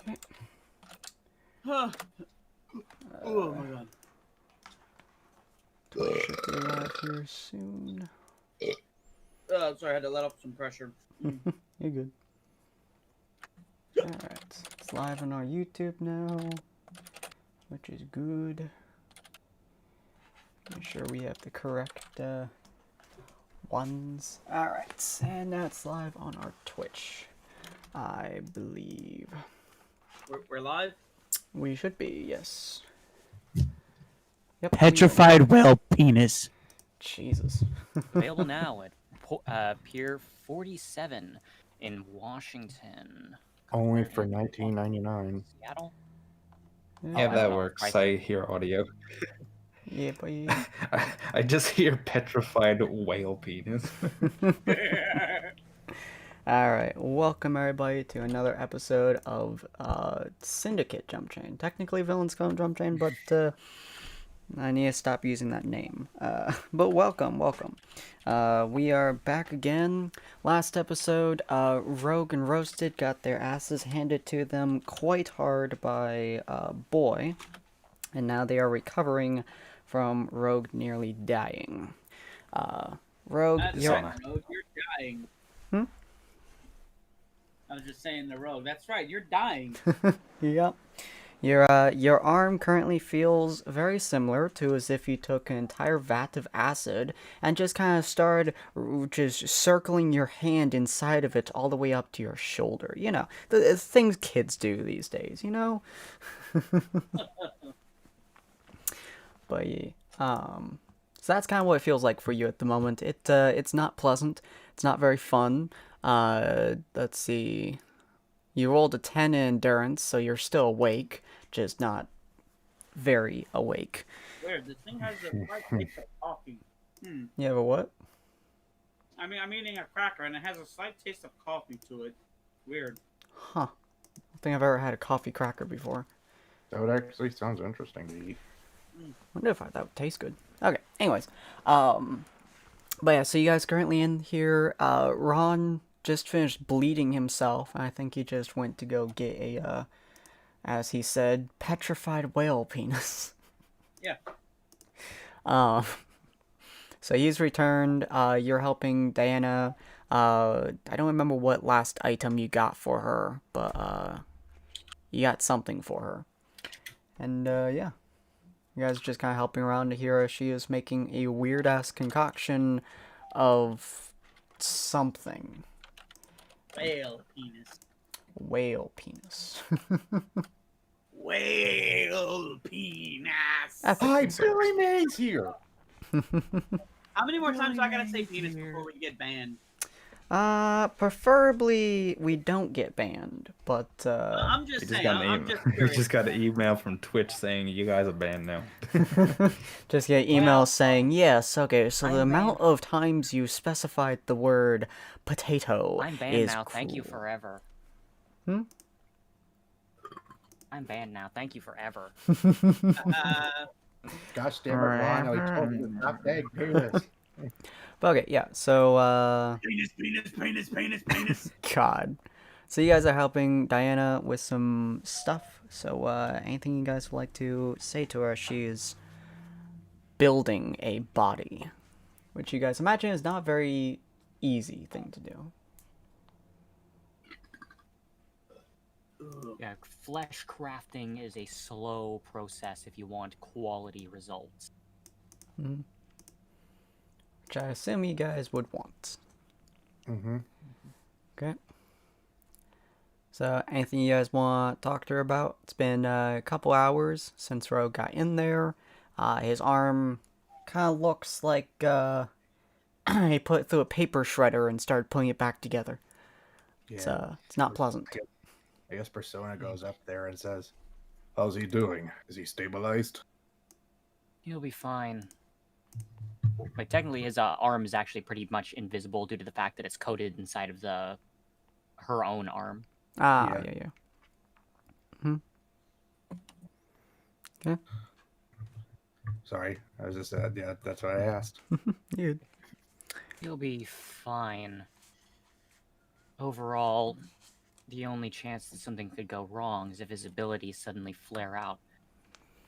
Oh my god. Should be live here soon. Sorry, I had to let off some pressure. You're good. Alright, it's live on our YouTube now, which is good. Make sure we have the correct ones. Alright, and now it's live on our Twitch, I believe. We're live? We should be, yes. Yep, Petrified whale penis. Jesus. Available now at Pier 47 in Washington. Only for $19.99. Seattle? Yeah, that works. I hear audio. Yeah, boy. I just hear petrified whale penis. Alright, welcome everybody to another episode of Syndicate Jumpchain. Technically villains call Jumpchain, but I need to stop using that name. But welcome. We are back again. Last episode, Rogue and Roasted got their asses handed to them quite hard by Boy, and now they are recovering from Rogue nearly dying. Rogue, That's you're... right, Rogue, you're dying. Hmm? I was just saying to Rogue, that's right, you're dying. Yep. Your arm currently feels very similar to as if you took an entire vat of acid and just kind of started just circling your hand inside of it all the way up to your shoulder. You know, the things kids do these days, you know? But yeah, so that's kind of what it feels like for you at the moment. It's not pleasant. It's not very fun. Let's see. You rolled a 10 in endurance, so you're still awake, just not very awake. Weird, this thing has a slight taste of coffee. You have a what? I mean, I'm eating a cracker and it has a slight taste of coffee to it. Weird. Huh. I don't think I've ever had a coffee cracker before. That would actually sounds interesting to eat. Wonder if that would taste good. Okay, anyways. But yeah, so you guys currently in here. Ron just finished bleeding himself. I think he just went to go get a, as he said, petrified whale penis. Yeah. So he's returned. You're helping Diana. I don't remember what last item you got for her, but you got something for her. And yeah, you guys are just kind of helping around to hear she is making a weird ass concoction of something. Whale penis. Whale penis. Whale penis. Hi, Billy Mays here. How many more times do I gotta say penis before we get banned? Preferably we don't get banned, but I'm just saying. I'm just We curious. just got an email from Twitch saying you guys are banned now. just get emails saying, yes, okay, so the I'm amount banned. of times you specified the word potato I'm banned is now, thank you cruel." forever. Hmm? I'm banned now, thank you forever. Gosh damn it, Ron. I told you to stop that penis. But okay, yeah, so, Penis. God. So you guys are helping Diana with some stuff, so, anything you guys would like to say to her? She is building a body, which you guys imagine is not a very easy thing to do. Yeah, flesh crafting is a slow process if you want quality results. Mm-hmm. Which I assume you guys would want. Mm-hmm. Okay. So, anything you guys want to talk to her about? It's been a couple hours since Rogue got in there. His arm kind of looks like he put it through a paper shredder and started putting it back together. Yeah. It's not pleasant. I guess Persona goes up there and says, "How's he doing? Is he stabilized?" He'll be fine. Like, technically his arm is actually pretty much invisible due to the fact that it's coated inside of her own arm. Yeah. Okay. Sorry, I was just yeah, that's what I asked. Dude. He'll be fine. Overall, The only chance that something could go wrong is if his abilities suddenly flare out.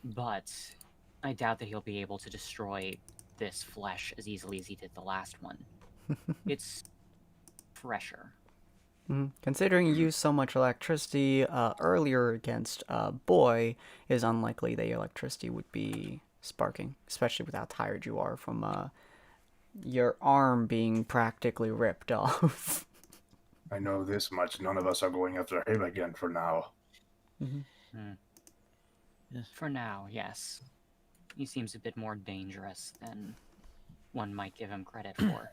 But I doubt that he'll be able to destroy this flesh as easily as he did the last one. It's fresher. Considering you used so much electricity earlier against Boy, it is unlikely the electricity would be sparking, especially with how tired you are from your arm being practically ripped off. I know this much. None of us are going after him again for now. For now, yes. He seems a bit more dangerous than one might give him credit for.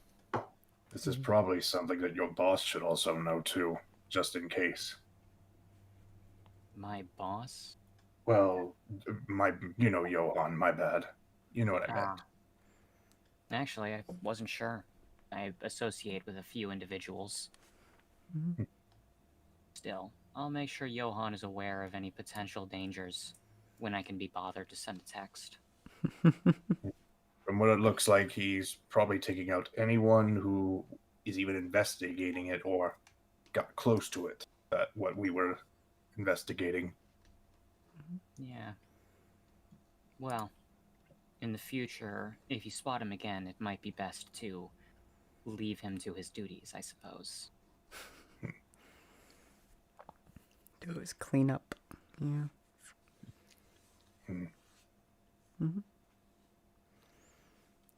This is probably something that your boss should also know too, just in case. My boss? Well, Johan, my bad. You know what I meant. Actually, I wasn't sure. I associate with a few individuals. Still, I'll make sure Johan is aware of any potential dangers when I can be bothered to send a text. From what it looks like, he's probably taking out anyone who is even investigating it or got close to it. What we were investigating. Yeah. Well, in the future, if you spot him again, it might be best to leave him to his duties, I suppose. Do his cleanup. Yeah.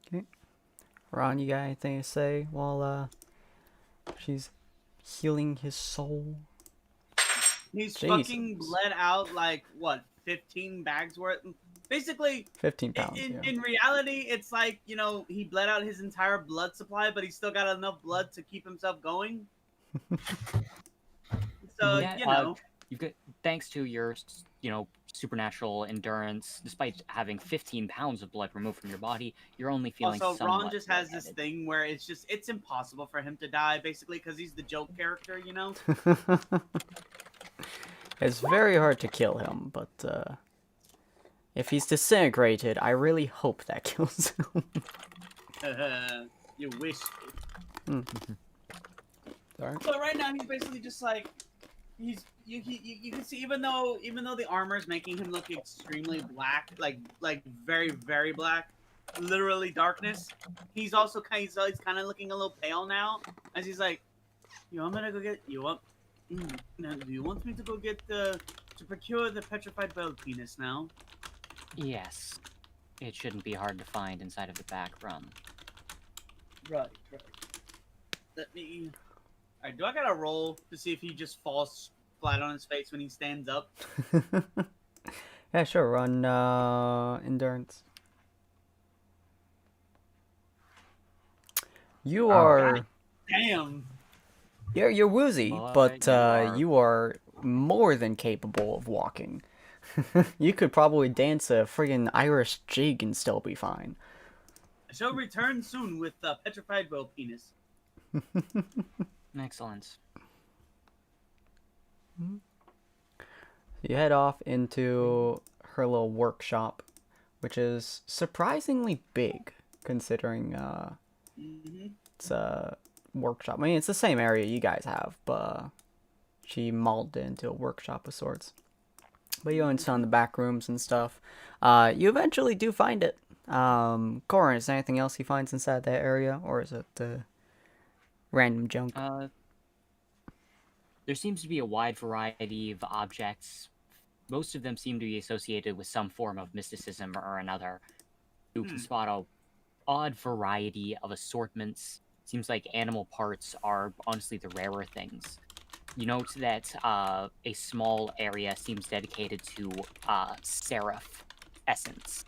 Okay. Ron, you got anything to say while she's healing his soul? He's Jesus. fucking bled out like, what, 15 bags worth? Basically, 15 pounds, in reality, it's like, he bled out his entire blood supply, but he's still got enough blood to keep himself going. So, Yeah, you've got, thanks to your, supernatural endurance, despite having 15 pounds of blood removed from your body, you're only feeling also, somewhat Ron just has this lightheaded. thing where it's impossible for him to die, basically, because he's the joke character, It's very hard to kill him, but if he's disintegrated, I really hope that kills him. You wish. Sorry. But right now, he's basically just like, you can see, even though the armor is making him look extremely black, like very, very black, literally darkness, he's also kind of looking a little pale now, as he's like, I'm gonna go get, now, do you want me to go get to procure the petrified bell penis now? Yes. It shouldn't be hard to find inside of the back room. Right. Let me... Alright, do I gotta roll to see if he just falls flat on his face when he stands up? Yeah, sure. Run endurance. You are... God damn! You're woozy, But but you are- you are more than capable of walking. You could probably dance a friggin' Irish jig and still be fine. I shall return soon with the petrified bell penis. Excellent. You head off into her little workshop, which is surprisingly big, considering it's a workshop. I mean, it's the same area you guys have, but she molded it into a workshop of sorts. But you install in the back rooms and stuff. You eventually do find it. Corin, is there anything else he finds inside that area, or is it random junk? There seems to be a wide variety of objects. Most of them seem to be associated with some form of mysticism or another. You can spot a odd variety of assortments. Seems like animal parts are honestly the rarer things. You note that a small area seems dedicated to seraph essence,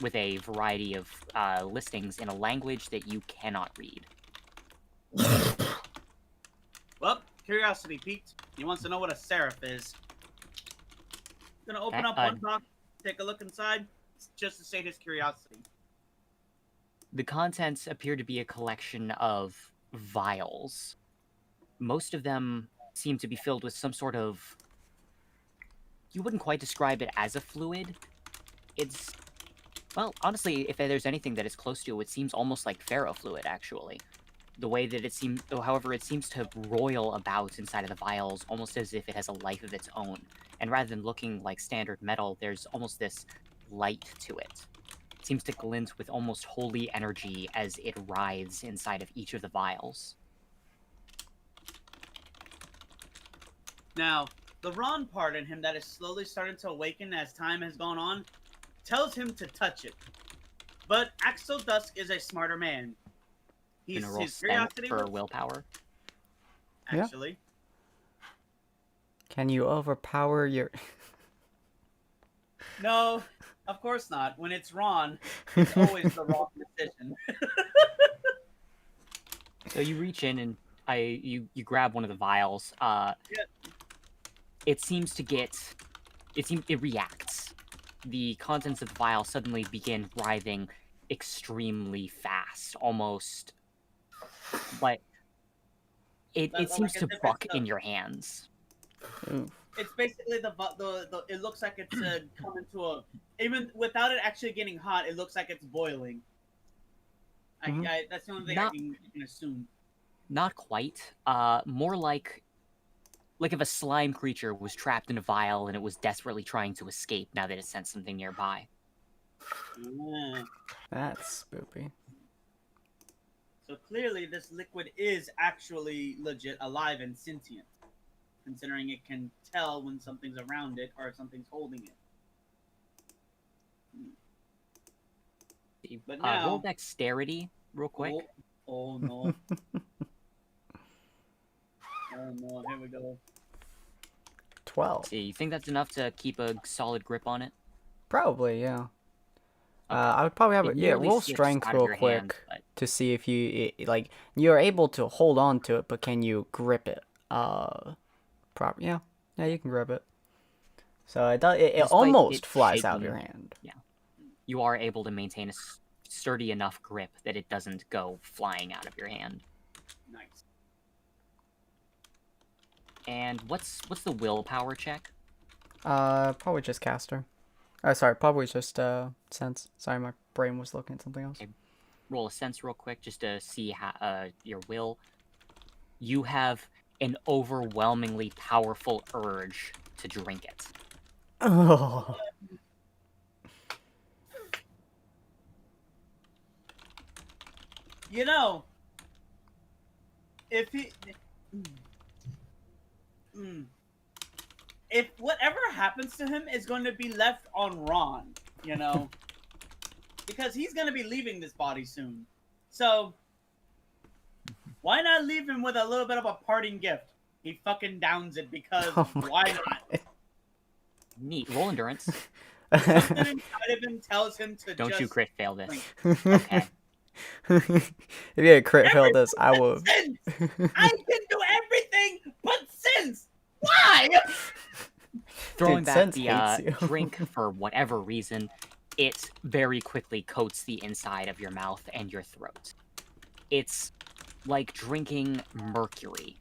with a variety of listings in a language that you cannot read. Well, curiosity peaked. He wants to know what a seraph is. Gonna open up one box, take a look inside, just to sate his curiosity. The contents appear to be a collection of vials. Most of them seem to be filled with some sort of... You wouldn't quite describe it as a fluid. It's... Well, honestly, if there's anything that is close to it, it seems almost like ferrofluid, actually. the way that it seems, however, it seems to roil about inside of the vials, almost as if it has a life of its own. And rather than looking like standard metal, there's almost this light to it. It seems to glint with almost holy energy as it writhes inside of each of the vials. Now, the Ron part in him that is slowly starting to awaken as time has gone on tells him to touch it. But Axel Dusk is a smarter man. Gonna roll His spent curiosity for was, willpower. actually. Can you overpower your? No, of course not. When it's Ron, it's always the wrong decision. So you reach in and you grab one of the vials. It seems to get, it reacts. The contents of the vial suddenly begin writhing extremely fast, almost like it Like seems a to different buck stuff. in your hands. Ooh. It's basically the it looks like it's coming to a, even without it actually getting hot, it looks like it's boiling. Mhm. That's the only thing Not- I can assume. Not quite. More like if a slime creature was trapped in a vial and it was desperately trying to escape now that it sensed something nearby. Yeah. That's spoopy. So clearly, this liquid is actually legit alive and sentient, considering it can tell when something's around it or if something's holding it. But now, Roll dexterity real quick. Oh no. Oh no, here we go. 12. See, you think that's enough to keep a solid grip on it? Probably, yeah. Okay. I would probably have It yeah. nearly Roll skips strength out of real your quick hand, but- to see if like you're able to hold on to it, but can you grip it? Yeah, you can grip it. So it does. It Despite almost it flies out of your shaking- hand. You are able to maintain a sturdy enough grip that it doesn't go flying out of your hand. Nice. And what's the willpower check? Probably just caster. Oh, sorry, probably just sense. Sorry, my brain was looking at something else. Okay. Roll a sense real quick just to see how your will. You have an overwhelmingly powerful urge to drink it. Oh. You know, if he, if whatever happens to him is going to be left on Ron, you know, because he's going to be leaving this body soon. So why not leave him with a little bit of a parting gift? He fucking downs it because Oh my why not? Neat. Roll endurance. Something inside of him tells him to Don't just you crit fail this. drink. Okay. If you had crit fail Everything this, I but would. sins! I can do everything but sins! Why? Throwing Dude, back sense the hates you. drink for whatever reason, it very quickly coats the inside of your mouth and your throat. It's like drinking mercury.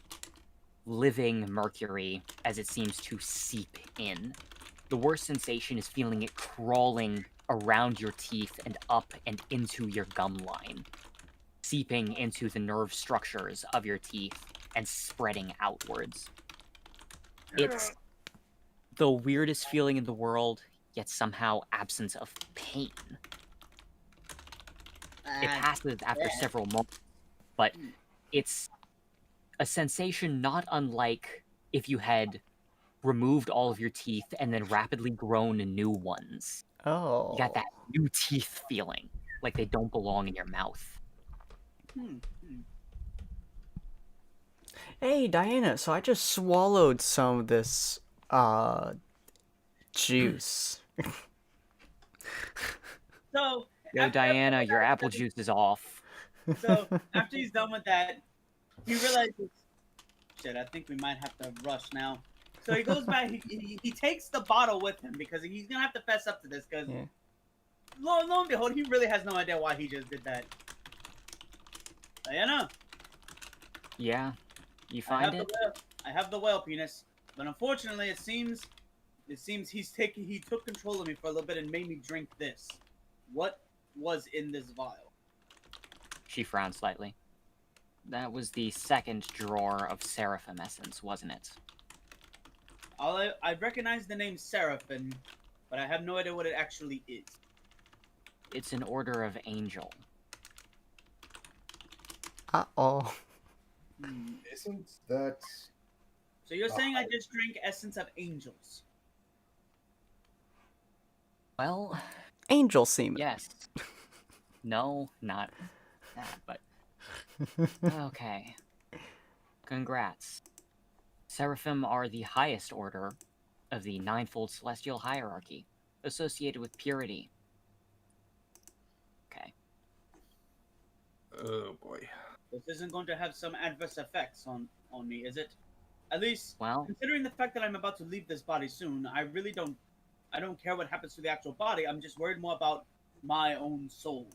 Living mercury as it seems to seep in. The worst sensation is feeling it crawling around your teeth and up and into your gum line, seeping into the nerve structures of your teeth and spreading outwards. It's the weirdest feeling in the world, yet somehow absence of pain. It passes after several moments, but it's a sensation not unlike if you had removed all of your teeth and then rapidly grown new ones. Oh. You got that new teeth feeling, like they don't belong in your mouth. Hey, Diana, so I just swallowed some of this, juice. So, Yo, after- Diana, your apple juice is off. So, after he's done with that, he realizes, shit, I think we might have to rush now. So he goes back, he takes the bottle with him because he's going to have to fess up to this because, Yeah. lo and behold, he really has no idea why he just did that. Diana, Yeah, you I find have it? the whale. I have the whale penis, but unfortunately, it seems he took control of me for a little bit and made me drink this. What was in this vial? She frowned slightly. That was the second drawer of Seraphim Essence, wasn't it? I recognize the name Seraphim, but I have no idea what it actually is. It's an order of angel. Uh-oh. Isn't that... So you're saying I just drink essence of angels? Well, Angel semen. yes. No, not that, but... Okay. Congrats. Seraphim are the highest order of the ninefold celestial hierarchy, associated with purity. Okay. Oh boy. This isn't going to have some adverse effects on me, is it? At least, Well, considering the fact that I'm about to leave this body soon, I don't care what happens to the actual body. I'm just worried more about my own soul.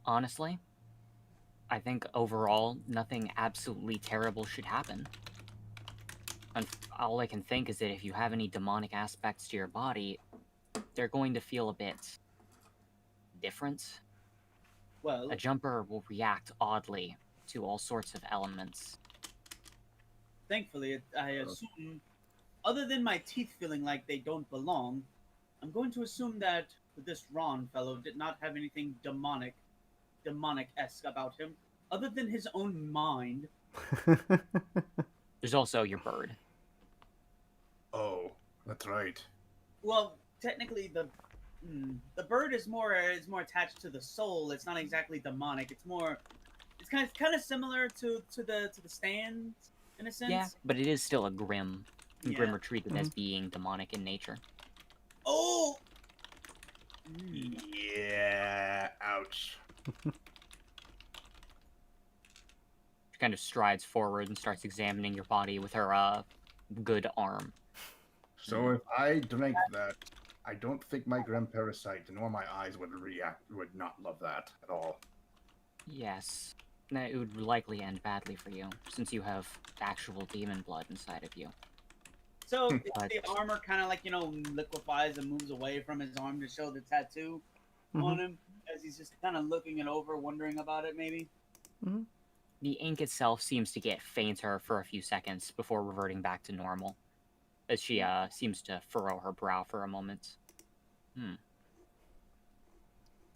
honestly, I think overall nothing absolutely terrible should happen. And all I can think is that if you have any demonic aspects to your body, they're going to feel a bit different. Well, A jumper will react oddly to all sorts of elements. thankfully, I assume, other than my teeth feeling like they don't belong, I'm going to assume that this Ron fellow did not have anything demonic-esque about him, other than his own mind. There's also your bird. Oh, that's right. Well, technically, the bird is more attached to the soul. It's not exactly demonic. It's kind of similar to the stand in a sense. Yeah, but it is still a Grim. Yeah. Grim are treated as being demonic in nature. Oh. Yeah, ouch. She kind of strides forward and starts examining your body with her good arm. So if I drank that, I don't think my Grim Parasite nor my eyes would not love that at all. Yes. It would likely end badly for you, since you have actual demon blood inside of you. So But- the armor kind of liquefies and moves away from his arm to show the tattoo on him, as he's just kind of looking it over, wondering about it, maybe. The ink itself seems to get fainter for a few seconds before reverting back to normal, as she seems to furrow her brow for a moment.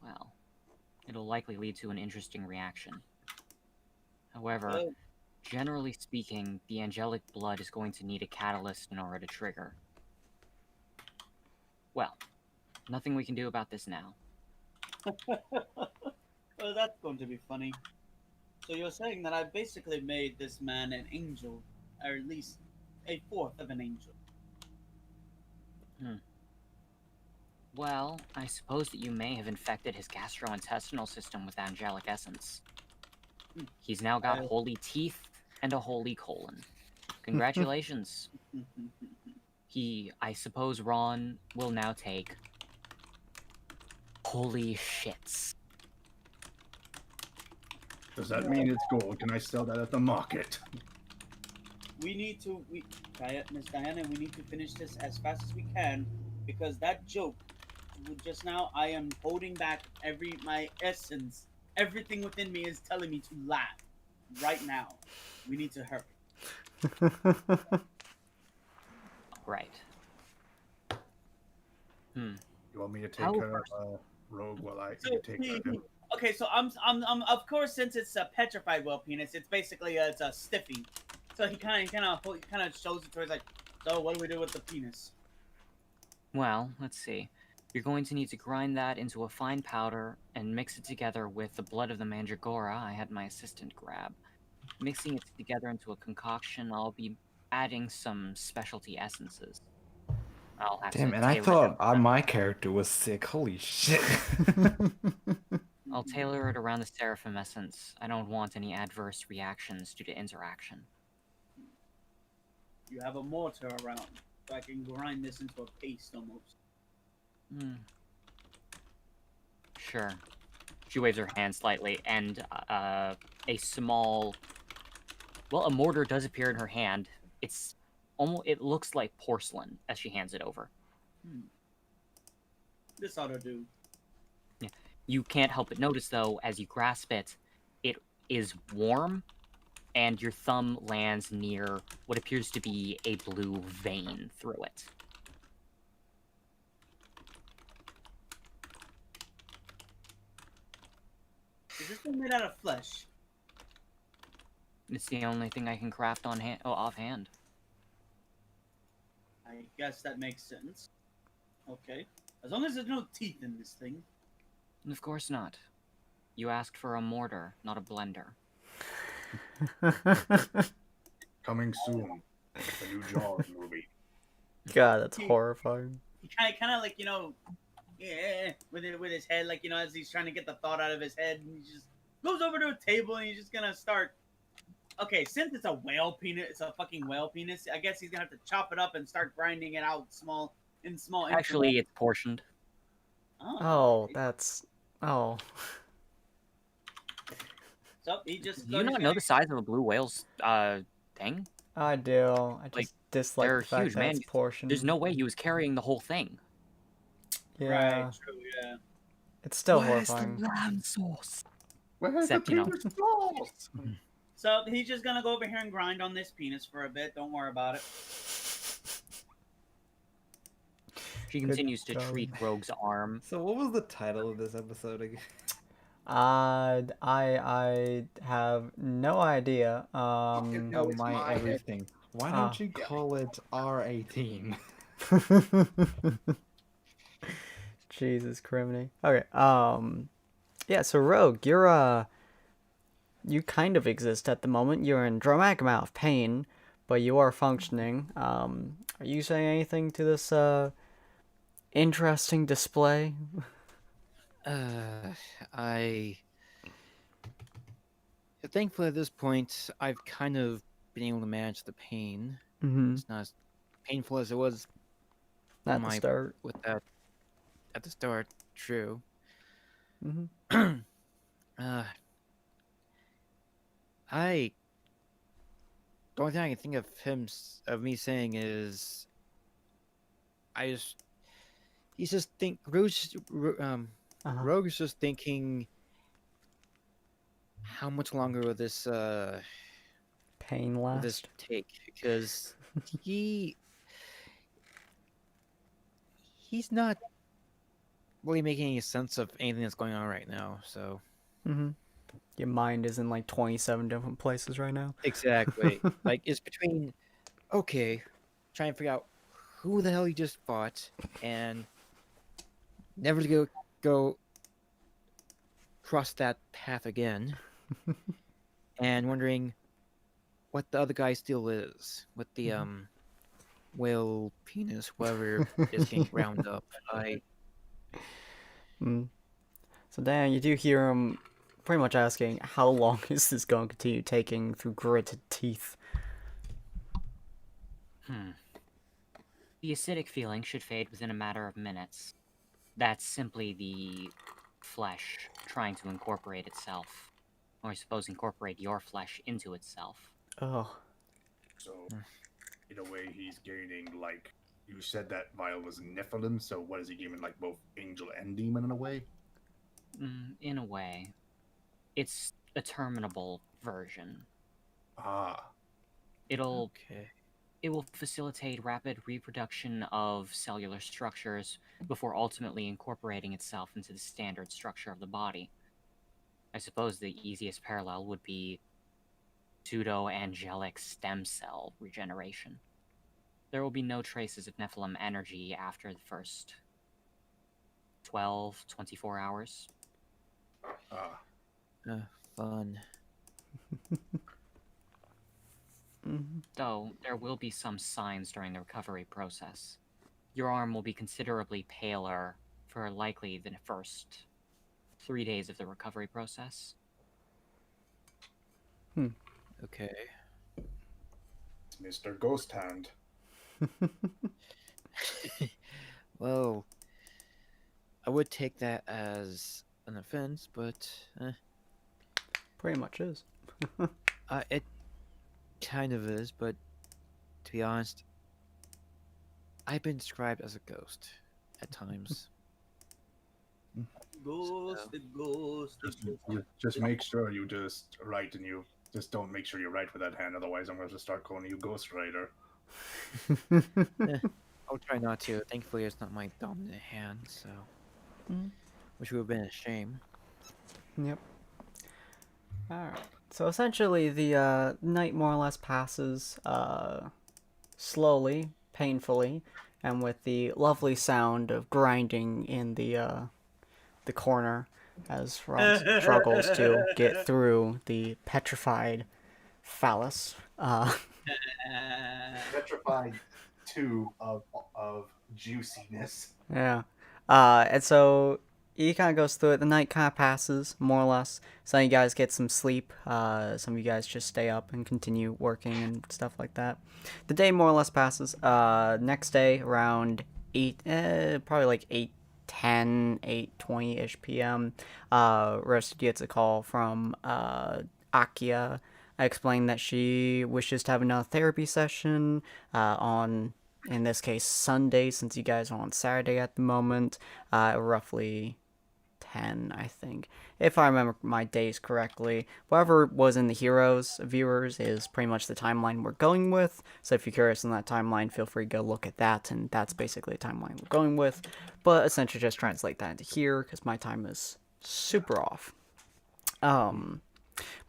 Well, it'll likely lead to an interesting reaction. However, Oh. generally speaking, the angelic blood is going to need a catalyst in order to trigger. Well, nothing we can do about this now. Well, that's going to be funny. So you're saying that I basically made this man an angel, or at least a fourth of an angel. Well, I suppose that you may have infected his gastrointestinal system with angelic essence. He's now got holy teeth and a holy colon. Congratulations. I suppose Ron will now take holy shits. Does that mean it's gold? Can I sell that at the market? We need to, Miss Diana, we need to finish this as fast as we can, because that joke just now, I am holding back my essence. Everything within me is telling me to laugh right now. We need to hurry. Right. You want me to take How care of Rogue while I So, take care of him? Okay, so I'm of course, since it's a petrified whale penis, it's basically it's a stiffy. So he kind of shows it to us like, so what do we do with the penis? Well, let's see. You're going to need to grind that into a fine powder and mix it together with the blood of the mandragora I had my assistant grab. Mixing it together into a concoction, I'll be adding some specialty essences. I'll have Damn, to and I tailor thought my character was sick. Holy shit. I'll tailor it around the Seraphim essence. I don't want any adverse reactions due to interaction. You have a mortar around, so I can grind this into a paste almost. Sure. She waves her hand slightly, and a small... Well, a mortar does appear in her hand. It looks like porcelain as she hands it over. This ought to do. You can't help but notice, though, as you grasp it, it is warm, and your thumb lands near what appears to be a blue vein through it. Is this one made out of flesh? It's the only thing I can craft on offhand. I guess that makes sense. Okay. As long as there's no teeth in this thing. Of course not. You asked for a mortar, not a blender. Coming soon. The new Jaws movie. God, that's horrifying. He kind of like, you know, yeah, with his head, like, you know, as he's trying to get the thought out of his head, and he just goes over to a table and he's just gonna start. Okay, since it's a whale penis, it's a fucking whale penis. I guess he's gonna have to chop it up and start grinding it out small increments. Actually, it's portioned. Oh, that's... Oh. So he just. Do you not know the size of a blue whale's thing? I do. I just Like, dislike they're the fact huge, that man. it's portioned. There's no way he was carrying the whole thing. Yeah. Right, true, yeah. It's still horrifying. lamb sauce? Where's Except, the you know. penis sauce? So he's just gonna go over here and grind on this penis for a bit. Don't worry about it. She continues to God. treat Rogue's arm. So what was the title of this episode again? I have no idea. Fucking no, it's my my every... Everything. Why don't you call it R18? Jesus criminy. Okay. Yeah. So Rogue, you kind of exist at the moment. You're in dramatic amount of pain, but you are functioning. Are you saying anything to this interesting display? Thankfully at this point, I've kind of been able to manage the pain. Mm-hmm. It's not as painful as it was At the start. with that at the start. True. Mm-hmm. The only thing I can think of me saying is, Rogue is just thinking, how much longer will this Pain will last. this take? Because he's not really making any sense of anything that's going on right now. So Mm-hmm. Your mind is in like 27 different places right now. exactly, like it's between trying to figure out who the hell he just fought and never to go cross that path again, and wondering what the other guy's deal is with the whale penis, whatever is getting ground up. So Dan, you do hear him pretty much asking, how long is this going to continue taking through gritted teeth? The acidic feeling should fade within a matter of minutes. That's simply the flesh trying to incorporate itself. Or I suppose incorporate your flesh into itself. Oh. So, in a way, he's gaining, like, you said that vial was Nephilim, so what is he gaining, like, both angel and demon in a way? In a way. It's a terminable version. Ah. It will Okay. facilitate rapid reproduction of cellular structures before ultimately incorporating itself into the standard structure of the body. I suppose the easiest parallel would be pseudo-angelic stem cell regeneration. There will be no traces of Nephilim energy after the first 12, 24 hours. Ah. Fun. Though there will be some signs during the recovery process. Your arm will be considerably paler for likely the first 3 days of the recovery process. Okay. Mr. Ghost Hand. Well, I would take that as an offense, but Pretty much is. it kind of is. But to be honest, I've been described as a ghost at times. Just make sure you just write and you just don't make sure you write with that hand. Otherwise, I'm going to start calling you Ghostwriter. I'll try not to. Thankfully, it's not my dominant hand, so. Mm. Which would have been a shame. Yep. Alright. So essentially, the night more or less passes slowly, painfully, and with the lovely sound of grinding in the corner as Ron struggles to get through the petrified phallus. Petrified tube of juiciness. Yeah. And so he kind of goes through it. The night kind of passes, more or less. Some of you guys get some sleep. Some of you guys just stay up and continue working and stuff like that. The day more or less passes. Next day, around 8, probably like 8:10, 8:20-ish p.m., Roasted gets a call from Akia explaining that she wishes to have another therapy session on, in this case, Sunday, since you guys are on Saturday at the moment, roughly 10, I think, if I remember my days correctly. Whatever was in the Heroes viewers is pretty much the timeline we're going with, so if you're curious on that timeline, feel free to go look at that, and that's basically the timeline we're going with, but essentially just translate that into here, because my time is super off.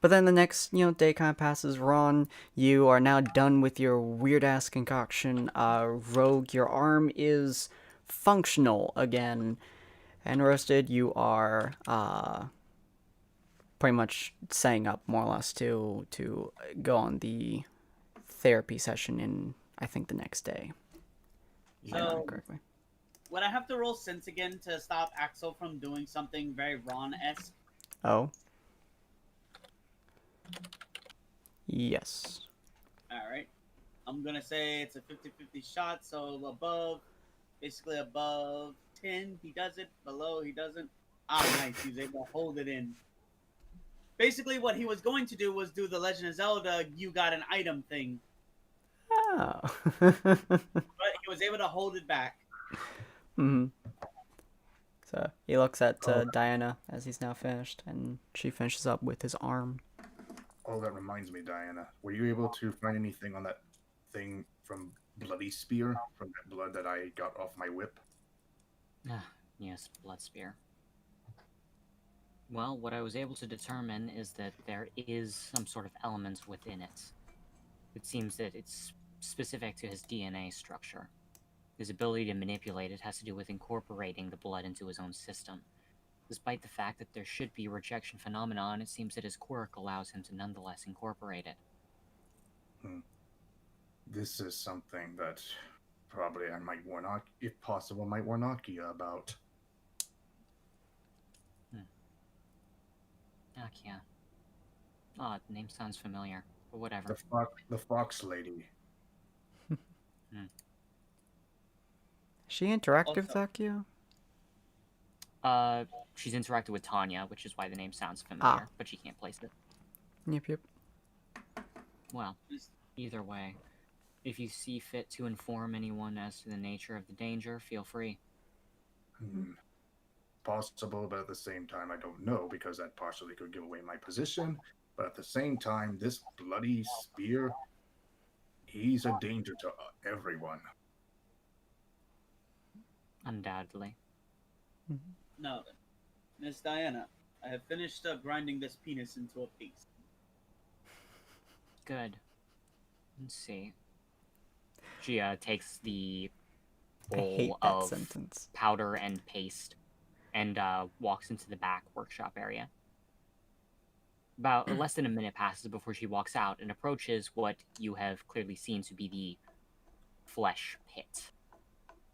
But then the next, day kind of passes. Ron, you are now done with your weird-ass concoction. Rogue, your arm is functional again. And Roasted, you are pretty much setting up, more or less, to go on the therapy session in, I think, the next day. If I remember correctly. Would I have to roll sense again to stop Axel from doing something very Ron-esque? Oh. Yes. Alright. I'm gonna say it's a 50-50 shot, so above, basically above 10, he does it. Below, he doesn't. Ah, nice. He's able to hold it in. Basically, what he was going to do was do the Legend of Zelda, you got an item thing. Oh. But he was able to hold it back. Mm-hmm. So he looks at Diana as he's now finished, and she finishes up with his arm. Oh, that reminds me, Diana. Were you able to find anything on that thing from Bloody Spear? From that blood that I got off my whip? Yes, blood spear. Well, what I was able to determine is that there is some sort of element within it. It seems that it's specific to his DNA structure. His ability to manipulate it has to do with incorporating the blood into his own system. Despite the fact that there should be a rejection phenomenon, it seems that his quirk allows him to nonetheless incorporate it. This is something that probably I might warn, if possible, might warn Akia about. Akia. Oh, the name sounds familiar, but whatever. The fox lady. Is she interactive with Akia? She's interacted with Tanya, which is why the name sounds familiar, but she can't place it. Yep. Well, either way, if you see fit to inform anyone as to the nature of the danger, feel free. Possible, but at the same time, I don't know, because that partially could give away my position. But at the same time, this bloody spear, he's a danger to everyone. Undoubtedly. No, Miss Diana, I have finished grinding this penis into a piece. Good. Let's see. She takes the I hate bowl that of sentence. powder and paste and walks into the back workshop area. About less than a minute passes before she walks out and approaches what you have clearly seen to be the flesh pit.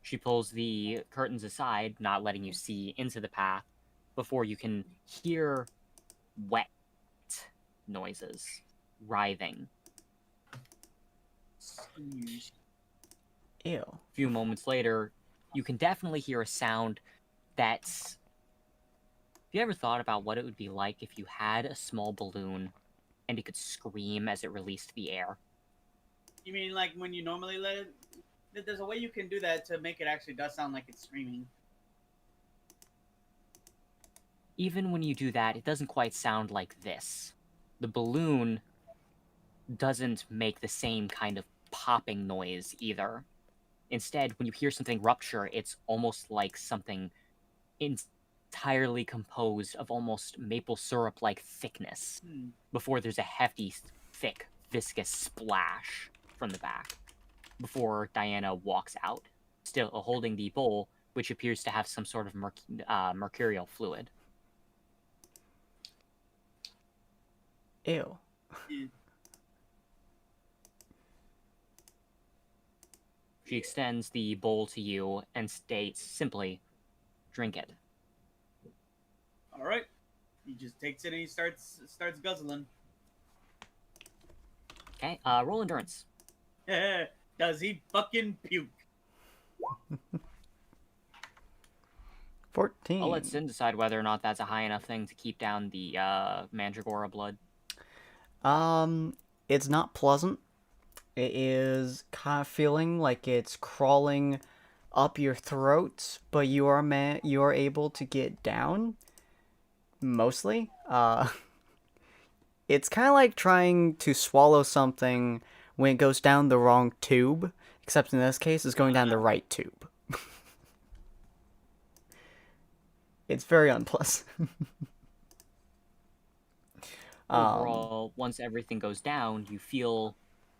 She pulls the curtains aside, not letting you see into the path, before you can hear wet noises, writhing. Ew. A few moments later, you can definitely hear a sound that's... Have you ever thought about what it would be like if you had a small balloon and it could scream as it released the air? You mean like when you normally let it? There's a way you can do that to make it actually does sound like it's screaming. even when you do that, it doesn't quite sound like this. The balloon doesn't make the same kind of popping noise either. Instead, when you hear something rupture, it's almost like something entirely composed of almost maple syrup-like thickness before there's a hefty, thick, viscous splash from the back before Diana walks out, still holding the bowl, which appears to have some sort of mercurial fluid. Ew. She extends the bowl to you and states simply, "Drink it." All right. He just takes it and he starts guzzling. Okay, roll endurance. Does he fucking puke? 14. I'll let Sin decide whether or not that's a high enough thing to keep down the Mandragora blood. It's not pleasant. It is kind of feeling like it's crawling up your throat, but you are able to get down. Mostly. It's kind of like trying to swallow something when it goes down the wrong tube, except in this case, it's going down the right tube. It's very unpleasant. Overall, once everything goes down, you feel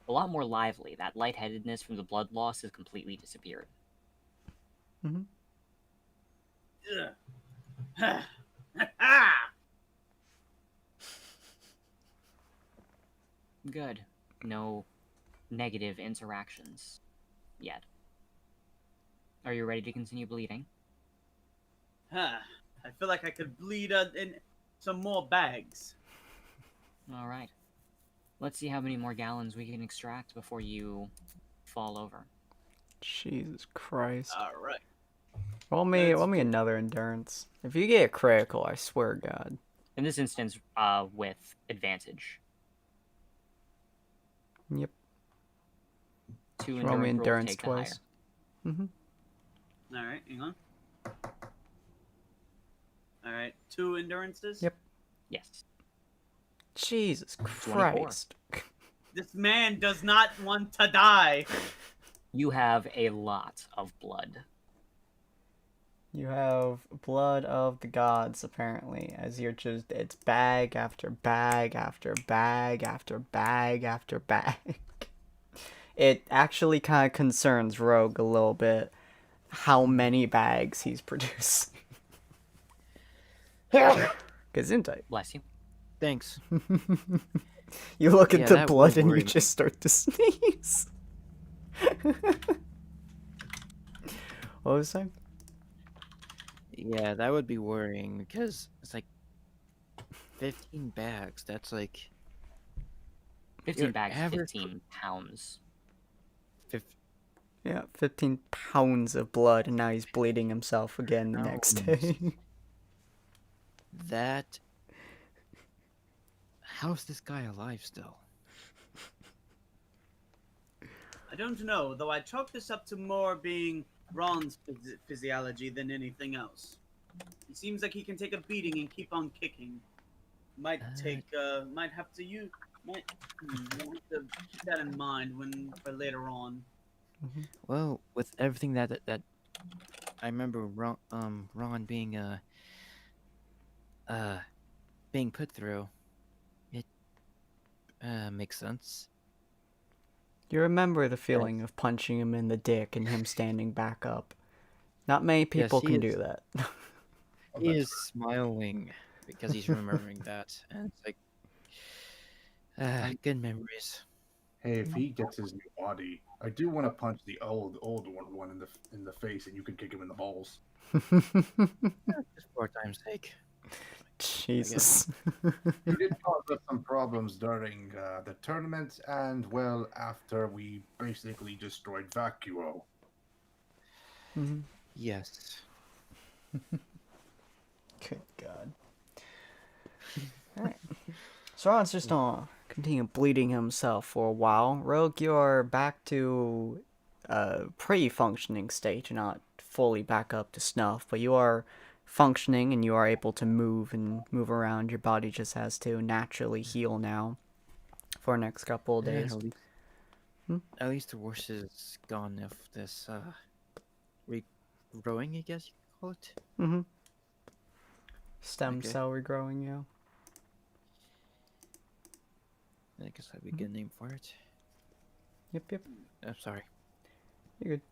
a lot more lively. That lightheadedness from the blood loss has completely disappeared. Mm-hmm. Good. No negative interactions yet. Are you ready to continue bleeding? I feel like I could bleed in some more bags. All right. Let's see how many more gallons we can extract before you fall over. Jesus Christ. All right. Roll me another endurance. If you get a critical, I swear to God. In this instance, with advantage. Yep. 2 Roll me endurance rolls endurance take the higher. twice. Mm-hmm. All right. Hang on. All right. 2 endurances. Yep. Yes. Jesus 24. Christ. This man does not want to die. You have a lot of blood. You have blood of the gods, apparently, as you're just, it's bag after bag after bag after bag after bag. It actually kind of concerns Rogue a little bit how many bags he's producing. Gesundheit. Bless you. Thanks. You look at Yeah, the that blood would and you worry me. just start to sneeze. What was I saying? Yeah, that would be worrying because it's like 15 bags. That's like 15 Your bags, average- 15 pounds. Yeah, 15 pounds of blood, and now he's bleeding himself again the next day. that. How's this guy alive still? I don't know, though I chalk this up to more being Ron's physiology than anything else. It seems like he can take a beating and keep on kicking. Might have to keep that in mind for later on. Well, with everything that I remember Ron being being put through, it makes sense. You remember the feeling of punching him in the dick and him standing back up. Not many people he can is- do that. He is smiling because he's remembering that, and it's like, good memories. Hey, if he gets his new body, I do want to punch the old one in the face, and you can kick him in the balls. Just for time's sake. Jesus. He did cause us some problems during the tournament, and well, after we basically destroyed Vacuo. Mhm. Yes. Good God. Alright. So Ron's just gonna continue bleeding himself for a while. Rogue, you're back to a pretty functioning state. You're not fully back up to snuff, but you are functioning and you are able to move and move around. Your body just has to naturally heal now for the next couple of Yeah, days. at least the worst is gone of this regrowing, I guess you could call it. Mm-hmm. Stem Okay. cell regrowing, yeah. I guess that'd be a good name for it. Yep. I'm sorry. You're good.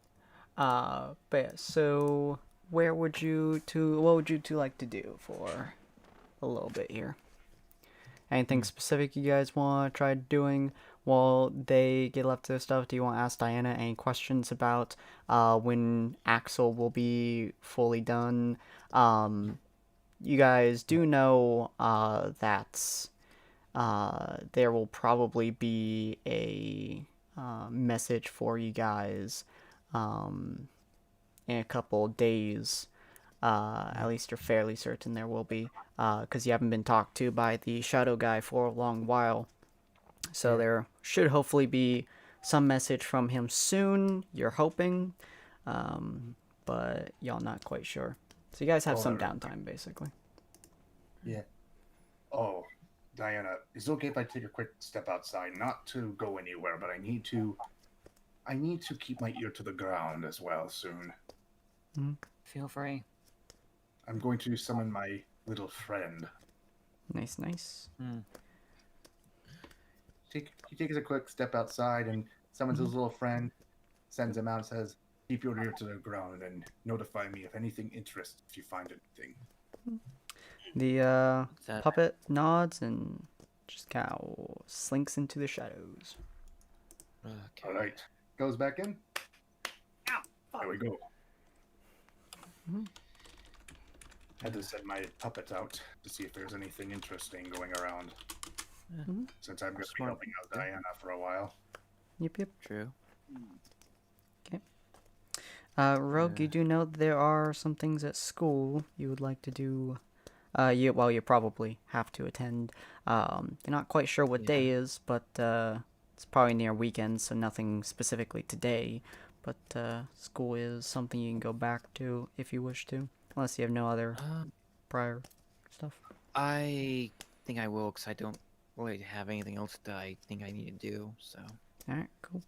But yeah, so what would you two like to do for a little bit here? Anything specific you guys want to try doing while they get left to their stuff? Do you want to ask Diana any questions about when Axel will be fully done? You guys do know that there will probably be a message for you guys in a couple days. At least you're fairly certain there will be, because you haven't been talked to by the shadow guy for a long while. So there should hopefully be some message from him soon. You're hoping, but y'all not quite sure. So you guys have some downtime, basically. Yeah. Oh, Diana, is it okay if I take a quick step outside? Not to go anywhere, but I need to keep my ear to the ground as well soon. Feel free. I'm going to summon my little friend. Nice. He takes a quick step outside and summons his little friend, sends him out, and says, "Keep your ear to the ground and notify me if anything interesting, if you find anything." The that? puppet nods and just kind of slinks into the shadows. Okay. All right, goes back in. Ow, fuck. There we go. Had to send my puppet out to see if there's anything interesting going around. Since I'm going to be Smart. helping out Diana for a while. Yep. True. Rogue, you do know that there are some things at school you would like to do. You probably have to attend. You're not quite sure what day is, but it's probably near weekends, so nothing specifically today. But school is something you can go back to if you wish to, unless you have no other prior stuff. I think I will, because I don't really have anything else that I think I need to do, so. Alright, cool.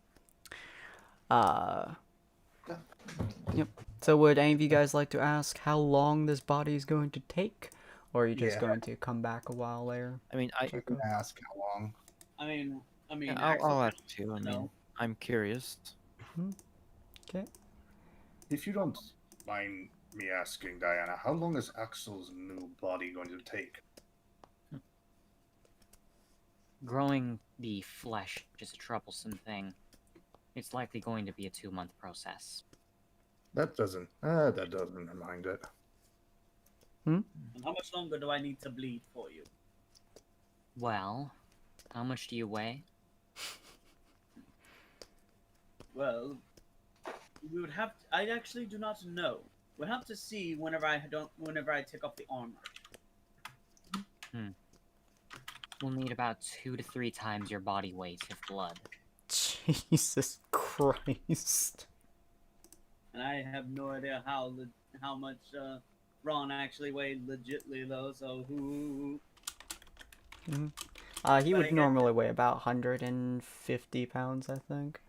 Yep. So would any of you guys like to ask how long this body is going to take? Or are you just Yeah. going to come back a while later? I mean, You can ask how long. I mean, yeah, Axel I'll can ask too. I mean, know. I'm curious. Okay. If you don't mind me asking, Diana, how long is Axel's new body going to take? Growing the flesh is a troublesome thing. It's likely going to be a 2-month process. That doesn't remind it. And how much longer do I need to bleed for you? Well, how much do you weigh? Well, we would have. I actually do not know. We'll have to see whenever I take off the armor. We'll need about 2 to 3 times your body weight of blood. Jesus Christ. And I have no idea how much Ron actually weighed legitly though. So who? He But would again- normally weigh about 150 pounds, I think.